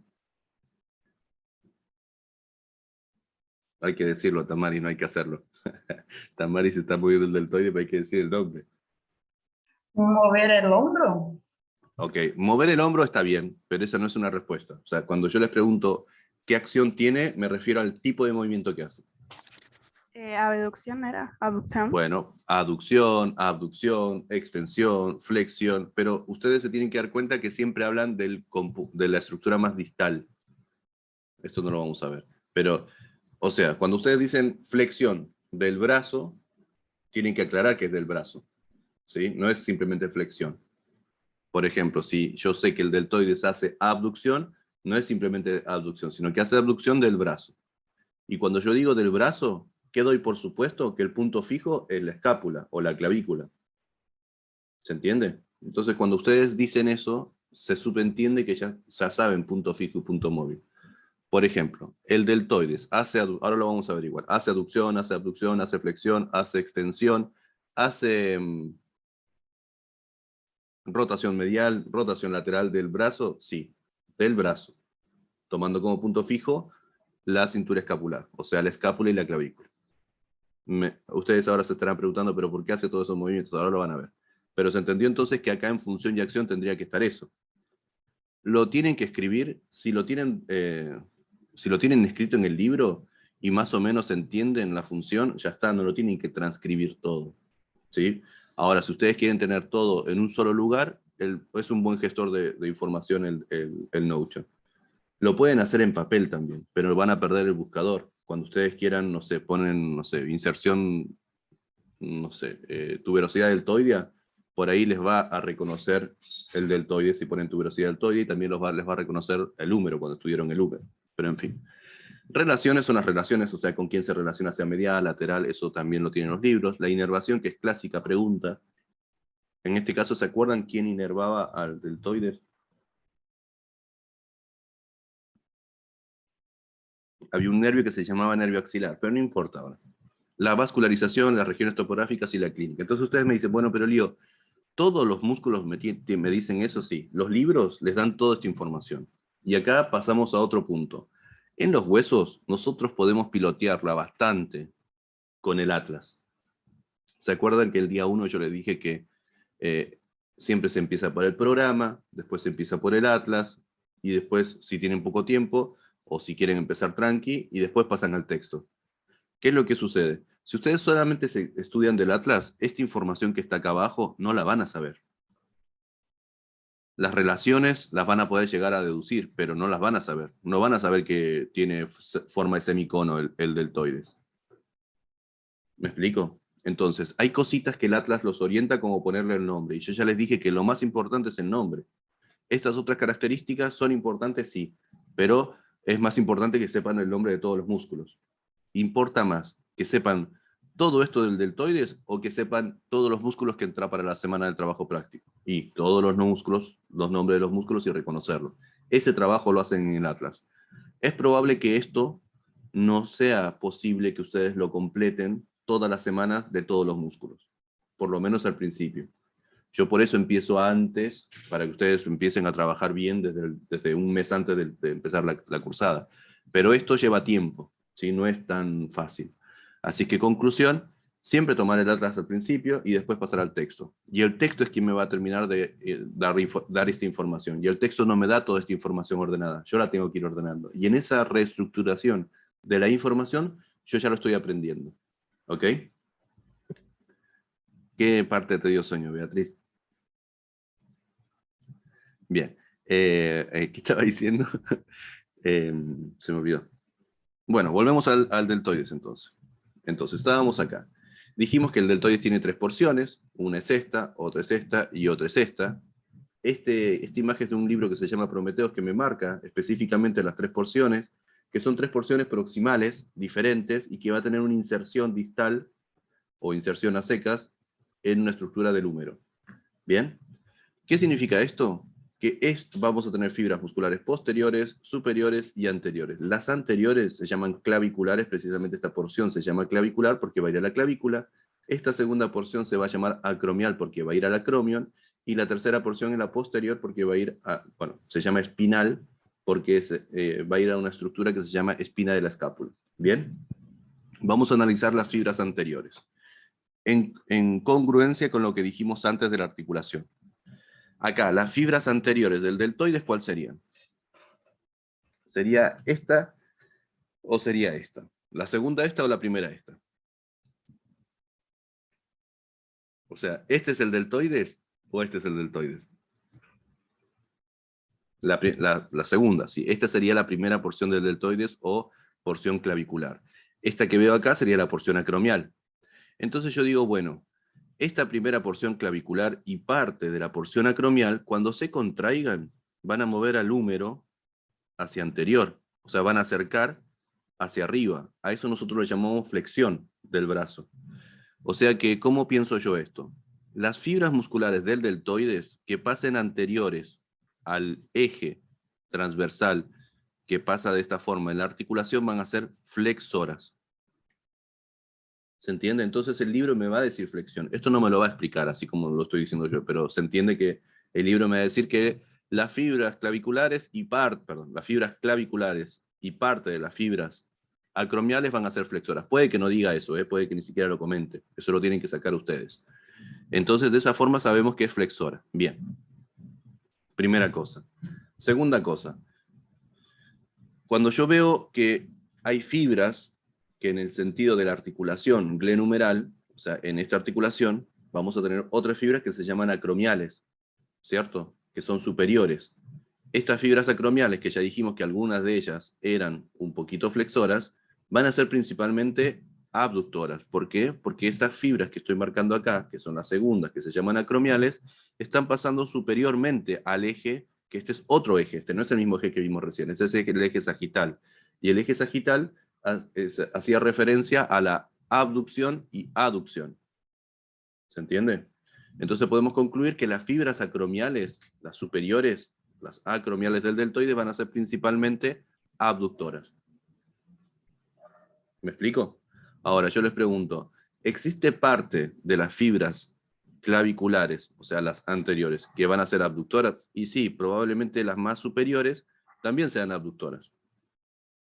Hay que decirlo, Tamari, no hay que hacerlo. Tamari se está moviendo el deltoide, pero hay que decir el nombre. Mover el hombro. Ok, mover el hombro está bien, pero esa no es una respuesta. O sea, cuando yo les pregunto qué acción tiene, me refiero al tipo de movimiento que hace. Abducción era, abducción. Bueno, aducción, abducción, extensión, flexión, pero ustedes se tienen que dar cuenta que siempre hablan de la estructura más distal. Esto no lo vamos a ver. Pero, o sea, cuando ustedes dicen flexión del brazo, tienen que aclarar que es del brazo, ¿sí? No es simplemente flexión. Por ejemplo, si yo sé que el deltoides hace abducción, no es simplemente abducción, sino que hace abducción del brazo. Y cuando yo digo del brazo, ¿qué doy por supuesto? Que el punto fijo es la escápula o la clavícula. ¿Se entiende? Entonces, cuando ustedes dicen eso, se subentiende que ya saben punto fijo y punto móvil. Por ejemplo, el deltoides hace, ahora lo vamos a averiguar, hace aducción, hace abducción, hace flexión, hace extensión, hace rotación medial, rotación lateral del brazo, sí, del brazo, tomando como punto fijo la cintura escapular, o sea, la escápula y la clavícula. Ustedes ahora se estarán preguntando, pero ¿por qué hace todos esos movimientos? Ahora lo van a ver. Pero se entendió entonces que acá en función y acción tendría que estar eso. Lo tienen que escribir, si lo tienen escrito en el libro y más o menos entienden la función, ya está, no lo tienen que transcribir todo, ¿sí? Ahora, si ustedes quieren tener todo en un solo lugar, es un buen gestor de información el Notion. Lo pueden hacer en papel también, pero van a perder el buscador. Cuando ustedes quieran, no sé, ponen, no sé, inserción, no sé, tuberosidad deltoidea, por ahí les va a reconocer el deltoide si ponen tuberosidad deltoidea, y también les va a reconocer el húmero cuando estudiaron el húmero. Pero en fin. Relaciones son las relaciones, o sea, con quién se relaciona, sea medial, lateral, eso también lo tienen los libros. La inervación, que es clásica pregunta. En este caso, ¿se acuerdan quién inervaba al deltoide? Había un nervio que se llamaba nervio axilar, pero no importa ahora. La vascularización, las regiones topográficas y la clínica. Entonces ustedes me dicen, bueno, pero Lío, ¿todos los músculos me dicen eso? Sí. Los libros les dan toda esta información. Y acá pasamos a otro punto. En los huesos, nosotros podemos pilotearla bastante con el atlas. ¿Se acuerdan que el día 1 yo les dije que siempre se empieza por el programa, después se empieza por el atlas, y después, si tienen poco tiempo, o si quieren empezar tranqui, y después pasan al texto? ¿Qué es lo que sucede? Si ustedes solamente estudian del atlas, esta información que está acá abajo no la van a saber. Las relaciones las van a poder llegar a deducir, pero no las van a saber. No van a saber que tiene forma de semicono el deltoides. ¿Me explico? Entonces, hay cositas que el atlas los orienta como ponerle el nombre, y yo ya les dije que lo más importante es el nombre. Estas otras características son importantes, sí, pero es más importante que sepan el nombre de todos los músculos. ¿Importa más que sepan todo esto del deltoides o que sepan todos los músculos que entra para la semana del trabajo práctico? Y todos los músculos, los nombres de los músculos y reconocerlos. Ese trabajo lo hacen en el atlas. Es probable que esto no sea posible que ustedes lo completen todas las semanas de todos los músculos, por lo menos al principio. Yo por eso empiezo antes, para que ustedes empiecen a trabajar bien desde un mes antes de empezar la cursada. Pero esto lleva tiempo, ¿sí? No es tan fácil. Así que conclusión, siempre tomar el atlas al principio y después pasar al texto. Y el texto es quien me va a terminar de dar esta información. Y el texto no me da toda esta información ordenada, yo la tengo que ir ordenando. Y en esa reestructuración de la información, yo ya lo estoy aprendiendo. ¿Ok? ¿Qué parte te dio sueño, Beatriz? Bien. ¿Qué estaba diciendo? Se me olvidó. Bueno, volvemos al deltoides entonces. Entonces, estábamos acá. Dijimos que el deltoides tiene 3 porciones. Una es esta, otra es esta y otra es esta. Esta imagen es de un libro que se llama Prometeos, que me marca específicamente las 3 porciones, que son 3 porciones proximales diferentes y que va a tener una inserción distal o inserción a secas en una estructura del húmero. ¿Bien? ¿Qué significa esto? Que vamos a tener fibras musculares posteriores, superiores y anteriores. Las anteriores se llaman claviculares, precisamente esta porción se llama clavicular porque va a ir a la clavícula. Esta segunda porción se va a llamar acromial porque va a ir al acromion, y la tercera porción es la posterior porque va a ir a, bueno, se llama espinal porque va a ir a una estructura que se llama espina de la escápula. ¿Bien? Vamos a analizar las fibras anteriores, en congruencia con lo que dijimos antes de la articulación. Acá, las fibras anteriores del deltoides, ¿cuál serían? ¿Sería esta o sería esta? ¿La segunda esta o la primera esta? O sea, ¿este es el deltoides o este es el deltoides? La segunda, sí. Esta sería la primera porción del deltoides o porción clavicular. Esta que veo acá sería la porción acromial. Entonces yo digo, bueno, esta primera porción clavicular y parte de la porción acromial, cuando se contraigan, van a mover al húmero hacia anterior. O sea, van a acercar hacia arriba. A eso nosotros le llamamos flexión del brazo. O sea que, ¿cómo pienso yo esto? Las fibras musculares del deltoides que pasen anteriores al eje transversal que pasa de esta forma en la articulación van a ser flexoras. ¿Se entiende? Entonces el libro me va a decir flexión. Esto no me lo va a explicar así como lo estoy diciendo yo, pero se entiende que el libro me va a decir que las fibras claviculares y las fibras claviculares y parte de las fibras acromiales van a ser flexoras. Puede que no diga eso, puede que ni siquiera lo comente. Eso lo tienen que sacar ustedes. Entonces, de esa forma sabemos que es flexora. Bien. Primera cosa. Segunda cosa. Cuando yo veo que hay fibras que en el sentido de la articulación glenumeral, o sea, en esta articulación, vamos a tener otras fibras que se llaman acromiales, ¿cierto? Que son superiores. Estas fibras acromiales, que ya dijimos que algunas de ellas eran un poquito flexoras, van a ser principalmente abductoras. ¿Por qué? Porque estas fibras que estoy marcando acá, que son las segundas, que se llaman acromiales, están pasando superiormente al eje, que este es otro eje, este no es el mismo eje que vimos recién, este es el eje sagital. Y el eje sagital hacía referencia a la abducción y aducción. ¿Se entiende? Entonces podemos concluir que las fibras acromiales, las superiores, las acromiales del deltoide, van a ser principalmente abductoras. ¿Me explico? Ahora yo les pregunto, ¿existe parte de las fibras claviculares, o sea, las anteriores, que van a ser abductoras? Y sí, probablemente las más superiores también sean abductoras.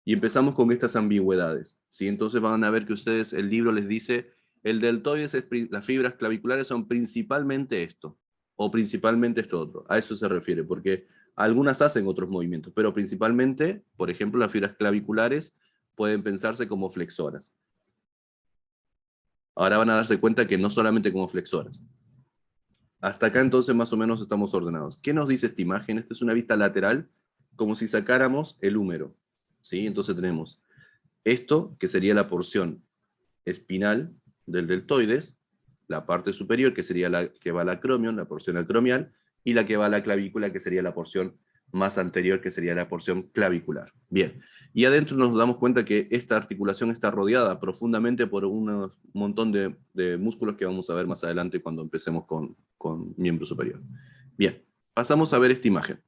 Y empezamos con estas ambigüedades, ¿sí? Entonces van a ver que ustedes, el libro les dice, el deltoides, las fibras claviculares son principalmente esto, o principalmente esto otro. A eso se refiere, porque algunas hacen otros movimientos, pero principalmente, por ejemplo, las fibras claviculares pueden pensarse como flexoras. Ahora van a darse cuenta que no solamente como flexoras. Hasta acá entonces más o menos estamos ordenados. ¿Qué nos dice esta imagen? Esta es una vista lateral, como si sacáramos el húmero, ¿sí? Entonces tenemos esto, que sería la porción espinal del deltoides, la parte superior, que sería la que va al acromion, la porción acromial, y la que va a la clavícula, que sería la porción más anterior, que sería la porción clavicular. Bien, y adentro nos damos cuenta que esta articulación está rodeada profundamente por un montón de músculos que vamos a ver más adelante cuando empecemos con miembro superior. Bien, pasamos a ver esta imagen.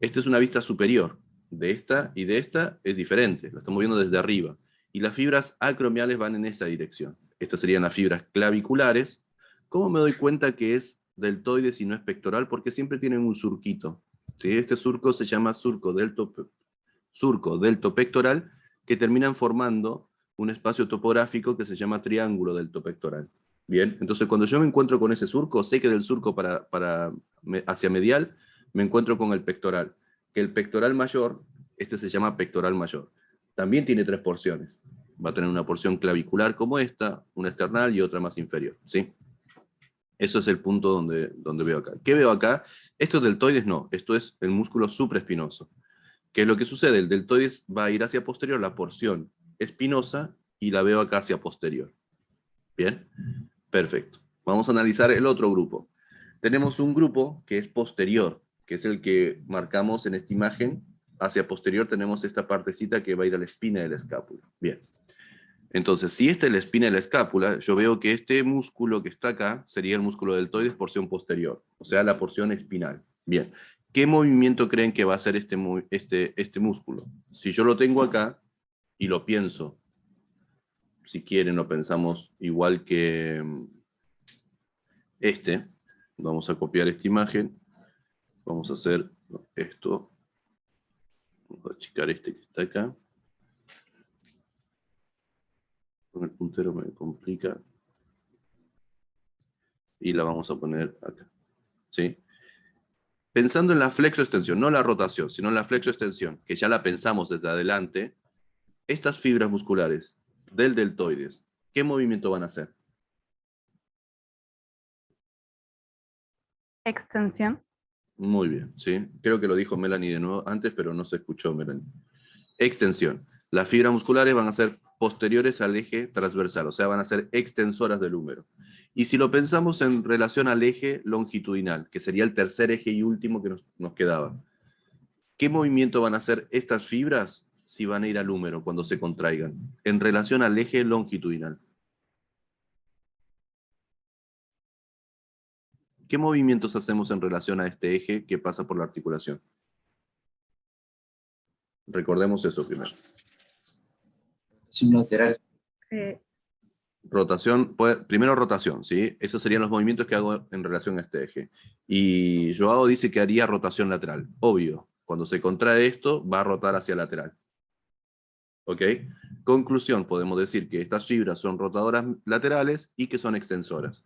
Esta es una vista superior. De esta y de esta es diferente, la estamos viendo desde arriba. Y las fibras acromiales van en esa dirección. Estas serían las fibras claviculares. ¿Cómo me doy cuenta que es deltoides y no es pectoral? Porque siempre tienen un surquito, ¿sí? Este surco se llama surco deltopectoral, que terminan formando un espacio topográfico que se llama triángulo deltopectoral. Bien, entonces cuando yo me encuentro con ese surco, sé que del surco hacia medial, me encuentro con el pectoral. Que el pectoral mayor, este se llama pectoral mayor. También tiene tres porciones. Va a tener una porción clavicular como esta, una external y otra más inferior, ¿sí? Eso es el punto donde veo acá. ¿Qué veo acá? Esto es deltoides, no. Esto es el músculo supraespinoso. ¿Qué es lo que sucede? El deltoides va a ir hacia posterior, la porción espinosa, y la veo acá hacia posterior. ¿Bien? Perfecto. Vamos a analizar el otro grupo. Tenemos un grupo que es posterior, que es el que marcamos en esta imagen. Hacia posterior tenemos esta partecita que va a ir a la espina de la escápula. Bien. Entonces, si esta es la espina de la escápula, yo veo que este músculo que está acá sería el músculo deltoides porción posterior, o sea, la porción espinal. Bien, ¿qué movimiento creen que va a hacer este músculo? Si yo lo tengo acá y lo pienso, si quieren lo pensamos igual que vamos a copiar esta imagen, vamos a hacer esto, vamos a achicar este que está acá. Con el puntero me complica. Y la vamos a poner acá. ¿Sí? Pensando en la flexoextensión, no la rotación, sino en la flexoextensión, que ya la pensamos desde adelante, estas fibras musculares del deltoides, ¿qué movimiento van a hacer? Extensión. Muy bien, ¿sí? Creo que lo dijo Melanie de nuevo antes, pero no se escuchó Melanie. Extensión. Las fibras musculares van a ser posteriores al eje transversal, o sea, van a ser extensoras del húmero. Y si lo pensamos en relación al eje longitudinal, que sería el tercer eje y último que nos quedaba, ¿qué movimiento van a hacer estas fibras si van a ir al húmero cuando se contraigan, en relación al eje longitudinal? ¿Qué movimientos hacemos en relación a este eje que pasa por la articulación? Recordemos eso primero. Rotación lateral. Rotación, primero rotación, ¿sí? Esos serían los movimientos que hago en relación a este eje. Y Joao dice que haría rotación lateral. Obvio, cuando se contrae esto, va a rotar hacia lateral. ¿Ok? Conclusión, podemos decir que estas fibras son rotadoras laterales y que son extensoras.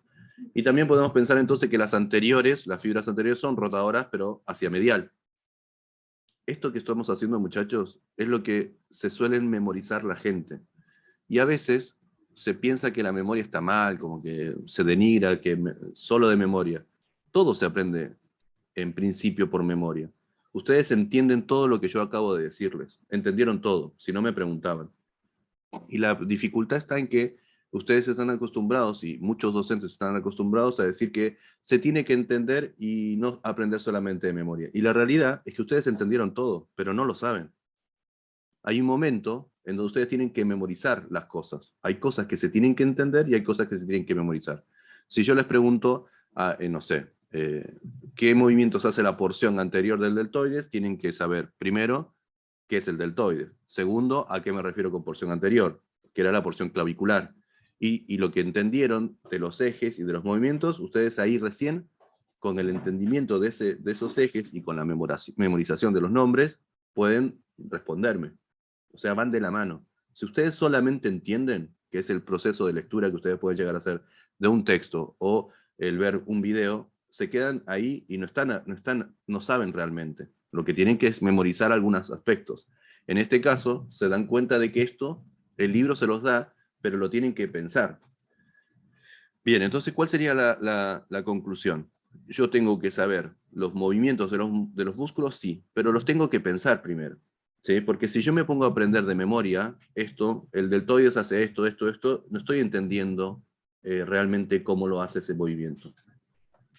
Y también podemos pensar entonces que las fibras anteriores son rotadoras, pero hacia medial. Esto que estamos haciendo, muchachos, es lo que se suelen memorizar la gente. Y a veces se piensa que la memoria está mal, como que se denigra, solo de memoria. Todo se aprende en principio por memoria. Ustedes entienden todo lo que yo acabo de decirles. Entendieron todo, si no me preguntaban. Y la dificultad está en que ustedes están acostumbrados, y muchos docentes están acostumbrados a decir que se tiene que entender y no aprender solamente de memoria. Y la realidad es que ustedes entendieron todo, pero no lo saben. Hay un momento en donde ustedes tienen que memorizar las cosas. Hay cosas que se tienen que entender y hay cosas que se tienen que memorizar. Si yo les pregunto, no sé, qué movimientos hace la porción anterior del deltoides, tienen que saber, primero, qué es el deltoides. Segundo, a qué me refiero con porción anterior, que era la porción clavicular. Y lo que entendieron de los ejes y de los movimientos, ustedes ahí recién, con el entendimiento de esos ejes y con la memorización de los nombres, pueden responderme. O sea, van de la mano. Si ustedes solamente entienden, que es el proceso de lectura que ustedes pueden llegar a hacer de un texto o el ver un video, se quedan ahí y no saben realmente. Lo que tienen que es memorizar algunos aspectos. En este caso, se dan cuenta de que esto, el libro se los da, pero lo tienen que pensar. Bien, entonces, ¿cuál sería la conclusión? Yo tengo que saber los movimientos de los músculos, sí, pero los tengo que pensar primero. ¿Sí? Porque si yo me pongo a aprender de memoria, el deltoides hace esto, no estoy entendiendo realmente cómo lo hace ese movimiento.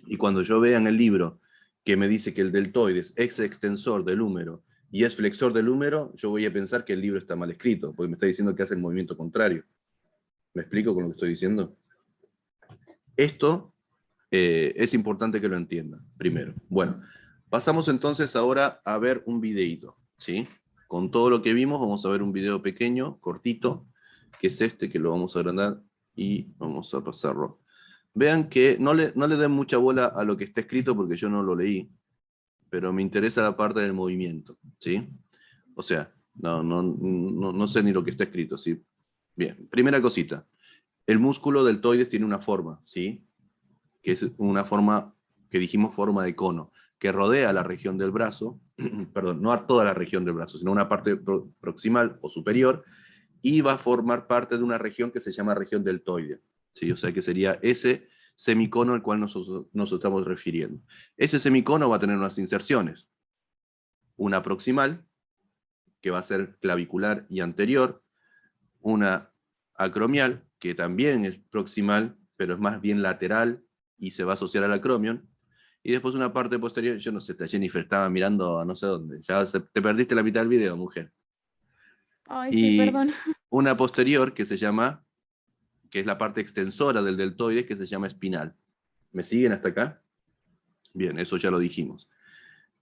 Y cuando yo vea en el libro que me dice que el deltoides es extensor del húmero y es flexor del húmero, yo voy a pensar que el libro está mal escrito, porque me está diciendo que hace el movimiento contrario. ¿Me explico con lo que estoy diciendo? Esto es importante que lo entiendan, primero. Bueno, pasamos entonces ahora a ver un videíto, ¿sí? Con todo lo que vimos, vamos a ver un video pequeño, cortito, que es este, que lo vamos a agrandar y vamos a pasarlo. Vean que no le den mucha bola a lo que está escrito porque yo no lo leí, pero me interesa la parte del movimiento, ¿sí? O sea, no sé ni lo que está escrito, ¿sí? Bien, primera cosita. El músculo deltoides tiene una forma, ¿sí? Que es una forma que dijimos forma de cono, que rodea la región del brazo, perdón, no a toda la región del brazo, sino una parte proximal o superior, y va a formar parte de una región que se llama región deltoide, ¿sí? O sea que sería ese semicono al cual nos estamos refiriendo. Ese semicono va a tener unas inserciones, una proximal, que va a ser clavicular y anterior, una acromial, que también es proximal, pero es más bien lateral y se va a asociar al acromion, y después una parte posterior. Yo no sé, Jennifer estaba mirando a no sé dónde, ya te perdiste la mitad del video, mujer. Ay, sí, Y perdón. una posterior que se llama, que es la parte extensora del deltoides, que se llama espinal. ¿Me siguen hasta acá? Bien, eso ya lo dijimos.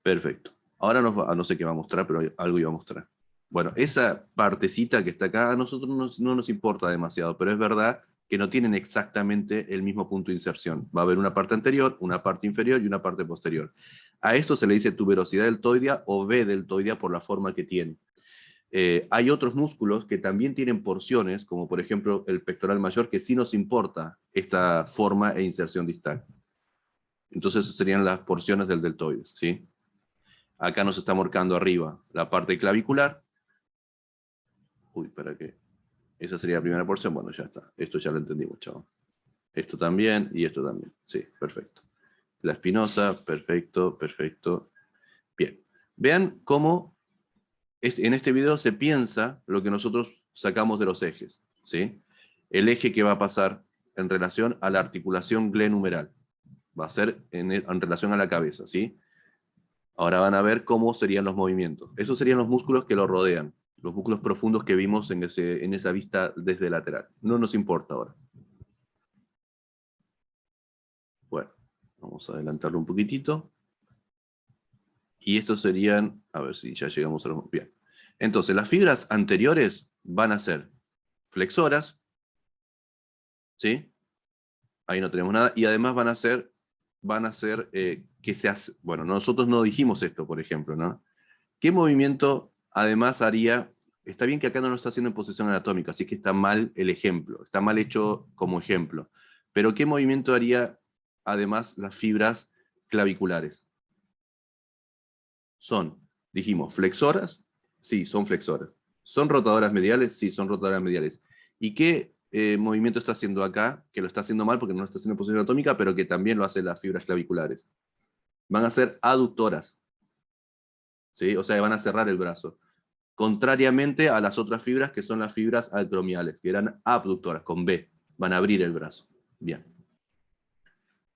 Perfecto. Ahora no sé qué va a mostrar, pero algo iba a mostrar. Bueno, esa partecita que está acá a nosotros no nos importa demasiado, pero es verdad que no tienen exactamente el mismo punto de inserción. Va a haber una parte anterior, una parte inferior y una parte posterior. A esto se le dice tuberosidad deltoidea o V deltoidea por la forma que tiene. Hay otros músculos que también tienen porciones, como por ejemplo el pectoral mayor, que sí nos importa esta forma e inserción distal. Entonces esas serían las porciones del deltoides, ¿sí? Acá nos está marcando arriba la parte clavicular. Uy, ¿para qué? Esa sería la primera porción. Bueno, ya está. Esto ya lo entendimos, chavos. Esto también y esto también. Sí, perfecto. La espinosa, perfecto, perfecto. Bien. Vean cómo en este video se piensa lo que nosotros sacamos de los ejes, ¿sí? El eje que va a pasar en relación a la articulación glenumeral. Va a ser en relación a la cabeza, ¿sí? Ahora van a ver cómo serían los movimientos. Esos serían los músculos que lo rodean, los músculos profundos que vimos en esa vista desde lateral. No nos importa ahora. Bueno, vamos a adelantarlo un poquitito. Y estos serían, a ver si ya llegamos a los... Bien. Entonces, las fibras anteriores van a ser flexoras, ¿sí? Ahí no tenemos nada. Y además van a ser que se hace... Bueno, nosotros no dijimos esto, por ejemplo, ¿no? ¿Qué movimiento además haría? Está bien que acá no lo está haciendo en posición anatómica, así que está mal el ejemplo, está mal hecho como ejemplo. Pero ¿qué movimiento haría además las fibras claviculares? Son, dijimos, flexoras, sí, son flexoras. ¿Son rotadoras mediales? Sí, son rotadoras mediales. ¿Y qué movimiento está haciendo acá? Que lo está haciendo mal porque no lo está haciendo en posición anatómica, pero que también lo hacen las fibras claviculares. Van a ser aductoras, ¿sí? O sea, van a cerrar el brazo. Contrariamente a las otras fibras que son las fibras acromiales, que eran abductoras, con B, van a abrir el brazo. Bien.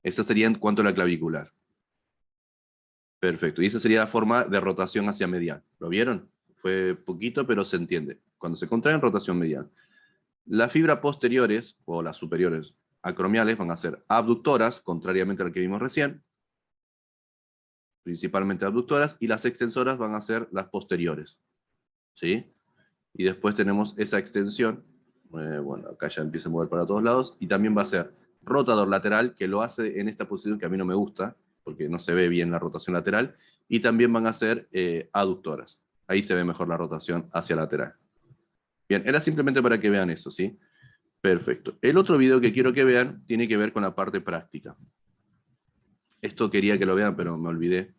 Esa sería en cuanto a la clavicular. Perfecto. Y esa sería la forma de rotación hacia medial. ¿Lo vieron? Fue poquito, pero se entiende. Cuando se contraen, rotación medial. Las fibras posteriores, o las superiores acromiales, van a ser abductoras, contrariamente a lo que vimos recién, principalmente abductoras, y las extensoras van a ser las posteriores. ¿Sí? Y después tenemos esa extensión, bueno, acá ya empieza a mover para todos lados, y también va a ser rotador lateral, que lo hace en esta posición que a mí no me gusta, porque no se ve bien la rotación lateral, y también van a ser aductoras. Ahí se ve mejor la rotación hacia lateral. Bien, era simplemente para que vean eso, ¿sí? Perfecto. El otro video que quiero que vean tiene que ver con la parte práctica. Esto quería que lo vean, pero me olvidé.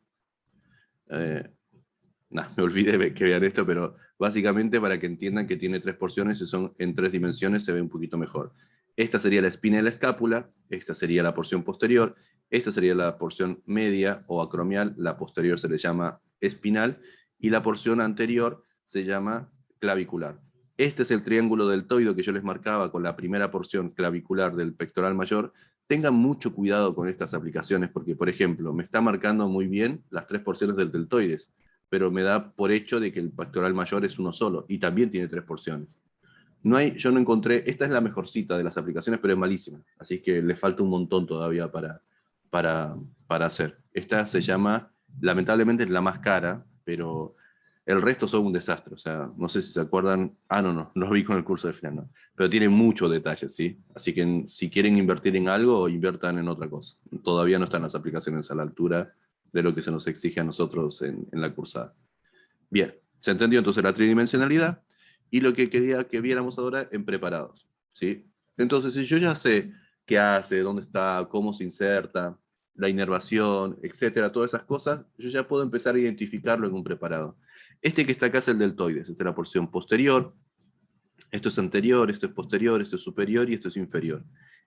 Me olvidé de que vean esto, pero básicamente para que entiendan que tiene 3 porciones y son en 3 dimensiones, se ve un poquito mejor. Esta sería la espina de la escápula, esta sería la porción posterior, esta sería la porción media o acromial, la posterior se le llama espinal, y la porción anterior se llama clavicular. Este es el triángulo deltoide que yo les marcaba con la primera porción clavicular del pectoral mayor. Tengan mucho cuidado con estas aplicaciones, porque, por ejemplo, me está marcando muy bien las 3 porciones del deltoides, pero me da por hecho de que el pectoral mayor es uno solo, y también tiene 3 porciones. Yo no encontré, esta es la mejorcita de las aplicaciones, pero es malísima, así que le falta un montón todavía para hacer. Esta se llama, lamentablemente es la más cara, pero el resto son un desastre, o sea, no sé si se acuerdan, no lo vi con el curso de final, no, pero tiene muchos detalles, ¿sí? Así que si quieren invertir en algo, inviertan en otra cosa. Todavía no están las aplicaciones a la altura de lo que se nos exige a nosotros en la cursada. Bien, se entendió entonces la tridimensionalidad y lo que quería que viéramos ahora en preparados, ¿sí? Entonces, si yo ya sé qué hace, dónde está, cómo se inserta, la inervación, etcétera, todas esas cosas, yo ya puedo empezar a identificarlo en un preparado. Este que está acá es el deltoides, esta es la porción posterior, esto es anterior, esto es posterior, esto es superior y esto es inferior.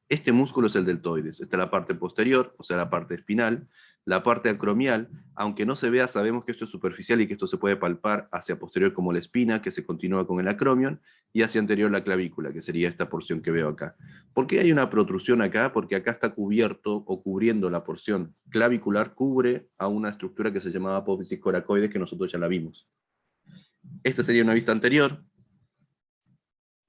Este músculo es el deltoides, esta es la parte posterior, o sea, la parte espinal. La parte acromial, aunque no se vea, sabemos que esto es superficial y que esto se puede palpar hacia posterior como la espina, que se continúa con el acromion, y hacia anterior la clavícula, que sería esta porción que veo acá. ¿Por qué hay una protrusión acá? Porque acá está cubierto o cubriendo la porción clavicular, cubre a una estructura que se llamaba apófisis coracoides, que nosotros ya la vimos. Esta sería una vista anterior.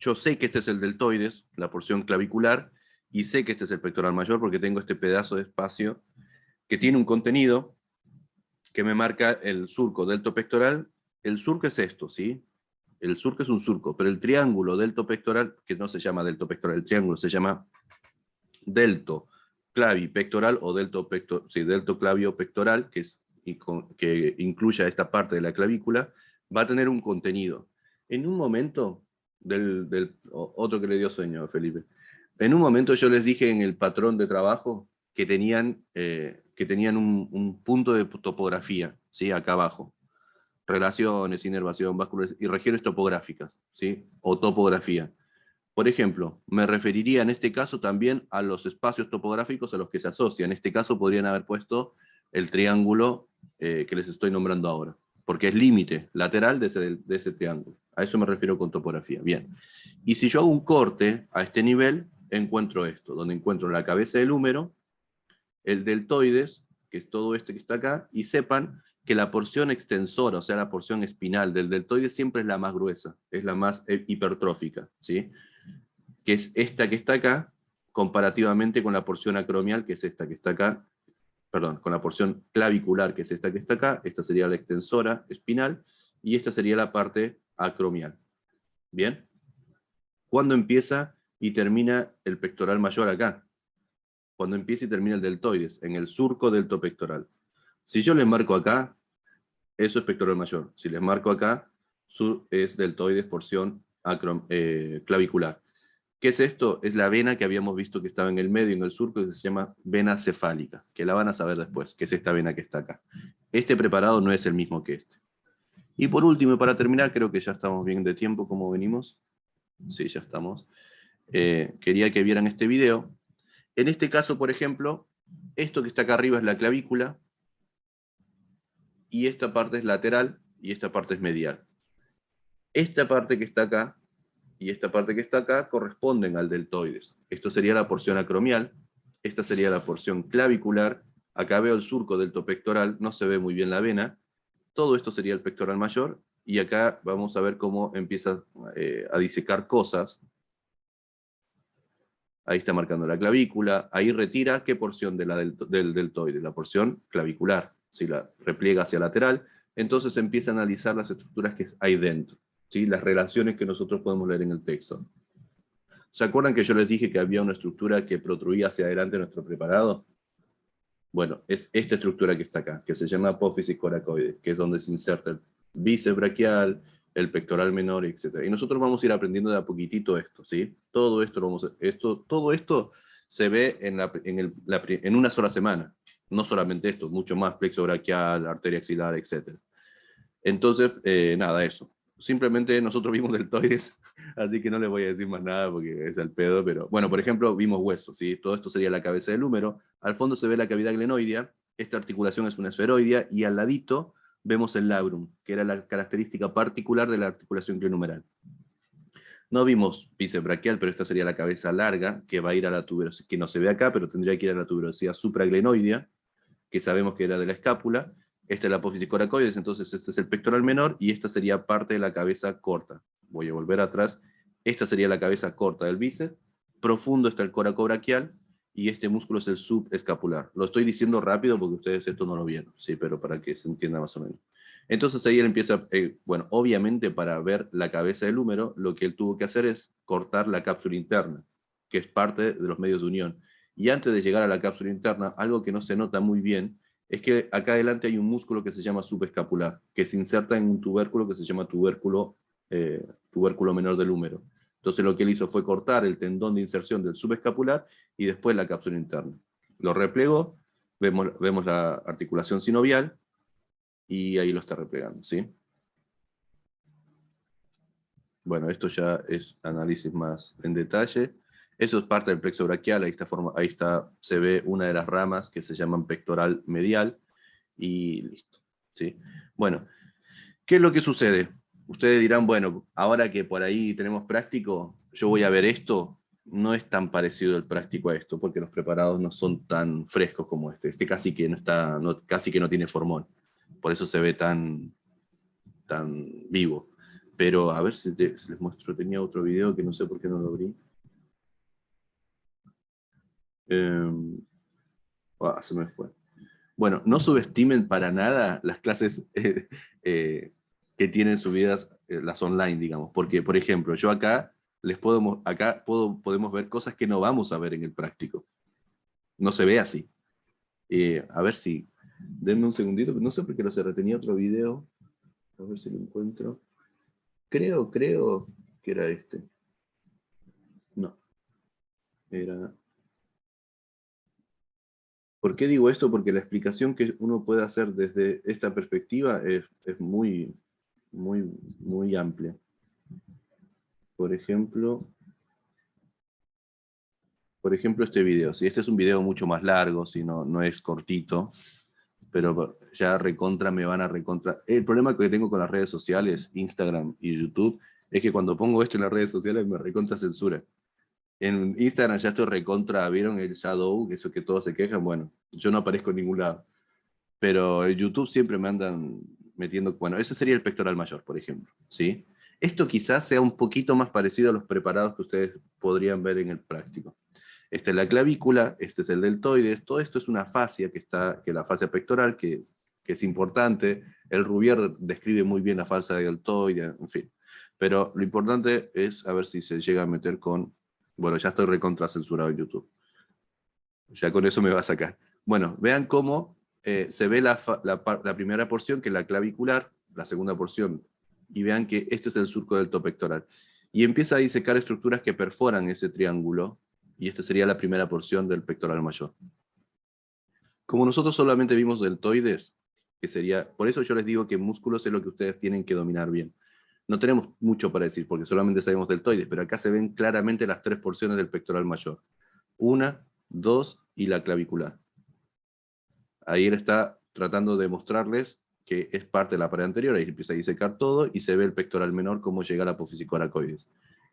yo sé que este es el deltoides, la porción clavicular, y sé que este es el pectoral mayor porque tengo este pedazo de espacio que tiene un contenido que me marca el surco deltopectoral. El surco es esto, ¿sí? El surco es un surco, pero el triángulo deltopectoral, que no se llama deltopectoral, el triángulo se llama delto clavipectoral o deltoclavio pectoral, que incluya esta parte de la clavícula, va a tener un contenido. En un momento, otro que le dio sueño a Felipe, en un momento yo les dije en el patrón de trabajo que tenían un punto de topografía, ¿sí? Acá abajo. Relaciones, inervación, vasculares y regiones topográficas, ¿sí? O topografía. Por ejemplo, me referiría en este caso también a los espacios topográficos a los que se asocia. En este caso podrían haber puesto el triángulo que les estoy nombrando ahora, porque es límite lateral de ese triángulo. A eso me refiero con topografía. Bien. Y si yo hago un corte a este nivel, encuentro esto, donde encuentro la cabeza del húmero, el deltoides, que es todo este que está acá, y sepan que la porción extensora, o sea, la porción espinal del deltoides siempre es la más gruesa, es la más hipertrófica, ¿sí? Que es esta que está acá, comparativamente con la porción acromial, que es esta que está acá, perdón, con la porción clavicular, que es esta que está acá. Esta sería la extensora espinal, y esta sería la parte acromial. ¿Bien? ¿Cuándo empieza y termina el pectoral mayor acá? Cuando empieza y termina el deltoides, en el surco deltopectoral. Si yo les marco acá, eso es pectoral mayor. Si les marco acá, es deltoides, porción clavicular. ¿Qué es esto? Es la vena que habíamos visto que estaba en el medio, en el surco, que se llama vena cefálica, que la van a saber después, que es esta vena que está acá. Este preparado no es el mismo que este. Y por último, y para terminar, creo que ya estamos bien de tiempo, ¿cómo venimos? Sí, ya estamos. Quería que vieran este video. En este caso, por ejemplo, esto que está acá arriba es la clavícula, y esta parte es lateral, y esta parte es medial. Esta parte que está acá y esta parte que está acá corresponden al deltoides. Esto sería la porción acromial, esta sería la porción clavicular, acá veo el surco deltopectoral, no se ve muy bien la vena, todo esto sería el pectoral mayor, y acá vamos a ver cómo empieza a disecar cosas. Ahí está marcando la clavícula, ahí retira qué porción del deltoide, la porción clavicular, si la repliega hacia lateral, entonces empieza a analizar las estructuras que hay dentro, ¿sí? Las relaciones que nosotros podemos leer en el texto. ¿Se acuerdan que yo les dije que había una estructura que protruía hacia adelante nuestro preparado? Bueno, es esta estructura que está acá, que se llama apófisis coracoide, que es donde se inserta el bíceps braquial, el pectoral menor, etc. Y nosotros vamos a ir aprendiendo de a poquitito esto, ¿sí? Todo esto se ve en una sola semana. No solamente esto, mucho más, plexo braquial, arteria axilar, etc. Entonces, nada, eso. Simplemente nosotros vimos deltoides, así que no les voy a decir más nada porque es al pedo, pero bueno, por ejemplo, vimos huesos, ¿sí? Todo esto sería la cabeza del húmero, al fondo se ve la cavidad glenoidea, esta articulación es una esferoidea, y al ladito vemos el labrum, que era la característica particular de la articulación glenohumeral. No vimos bíceps braquial, pero esta sería la cabeza larga, que va a ir a la tuberosidad, que no se ve acá, pero tendría que ir a la tuberosidad supraglenoidea, que sabemos que era de la escápula. Esta es la apófisis coracoides, entonces este es el pectoral menor, y esta sería parte de la cabeza corta. Voy a volver atrás. Esta sería la cabeza corta del bíceps. Profundo está el coracobraquial, y este músculo es el subescapular. Lo estoy diciendo rápido porque ustedes esto no lo vieron, ¿sí? Pero para que se entienda más o menos. Entonces ahí él empieza, bueno, obviamente para ver la cabeza del húmero, lo que él tuvo que hacer es cortar la cápsula interna, que es parte de los medios de unión. Y antes de llegar a la cápsula interna, algo que no se nota muy bien, es que acá adelante hay un músculo que se llama subescapular, que se inserta en un tubérculo que se llama tubérculo menor del húmero. Entonces lo que él hizo fue cortar el tendón de inserción del subescapular y después la cápsula interna. Lo replegó, vemos la articulación sinovial, y ahí lo está replegando, ¿sí? Bueno, esto ya es análisis más en detalle. Eso es parte del plexo braquial, ahí está, se ve una de las ramas que se llaman pectoral medial, y listo, ¿sí? Bueno, ¿qué es lo que sucede? Ustedes dirán, bueno, ahora que por ahí tenemos práctico, yo voy a ver esto. No es tan parecido el práctico a esto, porque los preparados no son tan frescos como este. Este casi que no tiene formol. Por eso se ve tan vivo. Pero a ver si les muestro, tenía otro video que no sé por qué no lo abrí. Se me fue. Bueno, no subestimen para nada las clases que tienen subidas, las online, digamos. Porque, por ejemplo, yo acá, podemos ver cosas que no vamos a ver en el práctico. No se ve así. A ver si... Denme un segundito, no sé por qué lo cerré. Tenía otro video. A ver si lo encuentro. Creo que era este. No. Era... ¿Por qué digo esto? Porque la explicación que uno puede hacer desde esta perspectiva es muy amplia. Por ejemplo, este video. Si este es un video mucho más largo, si no es cortito, pero ya me van a recontra... El problema que tengo con las redes sociales, Instagram y YouTube, es que cuando pongo esto en las redes sociales me recontra censura. En Instagram ya estoy recontra, ¿vieron el shadow? Eso que todos se quejan, bueno, yo no aparezco en ningún lado. Pero en YouTube siempre me andan metiendo... Bueno, ese sería el pectoral mayor, por ejemplo, ¿sí? Esto quizás sea un poquito más parecido a los preparados que ustedes podrían ver en el práctico. Esta es la clavícula, este es el deltoides, todo esto es una fascia que la fascia pectoral, que es importante. El Rubier describe muy bien la fascia deltoide, en fin. Pero lo importante es a ver si se llega a meter con... Bueno, ya estoy recontra censurado en YouTube. Ya con eso me va a sacar. Bueno, vean cómo se ve la primera porción, que es la clavicular, la segunda porción, y vean que este es el surco delto pectoral. Y empieza a disecar estructuras que perforan ese triángulo, y esta sería la primera porción del pectoral mayor. Como nosotros solamente vimos deltoides, que sería, por eso yo les digo que músculos es lo que ustedes tienen que dominar bien. No tenemos mucho para decir, porque solamente sabemos deltoides, pero acá se ven claramente las tres porciones del pectoral mayor. 1, 2 y la clavicular. Ahí él está tratando de mostrarles que es parte de la pared anterior, ahí empieza a disecar todo, y se ve el pectoral menor, cómo llega a la apófisis coracoides.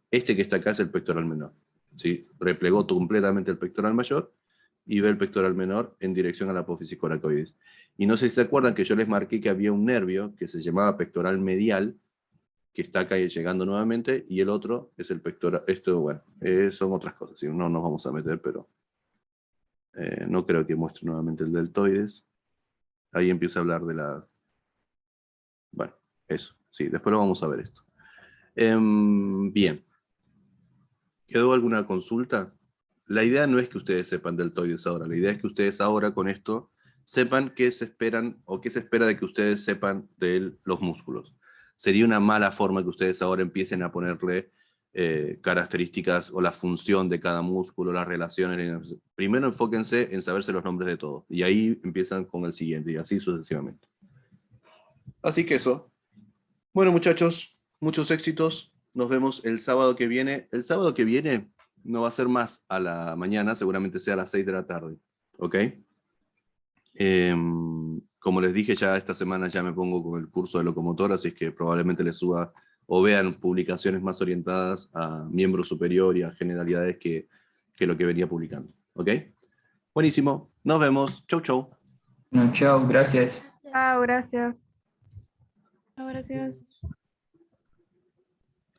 Este que está acá es el pectoral menor. ¿Sí? Replegó completamente el pectoral mayor, y ve el pectoral menor en dirección a la apófisis coracoides. Y no sé si se acuerdan que yo les marqué que había un nervio que se llamaba pectoral medial, que está acá llegando nuevamente, y el otro es el pectoral... Esto, bueno, son otras cosas, ¿sí? No nos vamos a meter, pero no creo que muestre nuevamente el deltoides. Ahí empieza a hablar de la... Bueno, eso, sí, después lo vamos a ver esto. Bien. ¿Quedó alguna consulta? La idea no es que ustedes sepan deltoides ahora, la idea es que ustedes ahora con esto sepan qué se esperan o qué se espera de que ustedes sepan de los músculos. Sería una mala forma que ustedes ahora empiecen a ponerle características o la función de cada músculo, las relaciones. Primero enfóquense en saberse los nombres de todos, y ahí empiezan con el siguiente, y así sucesivamente. Así que eso. Bueno, muchachos, muchos éxitos. Nos vemos el sábado que viene. El sábado que viene no va a ser más a la mañana, seguramente sea a las 6 de la tarde. ¿Ok? Como les dije, ya esta semana ya me pongo con el curso de locomotor, así que probablemente les suba o vean publicaciones más orientadas a miembro superior y a generalidades que lo que venía publicando. ¿Ok? Buenísimo. Nos vemos. Chau, chau. No, chao, gracias. Chao, gracias. Chao, gracias.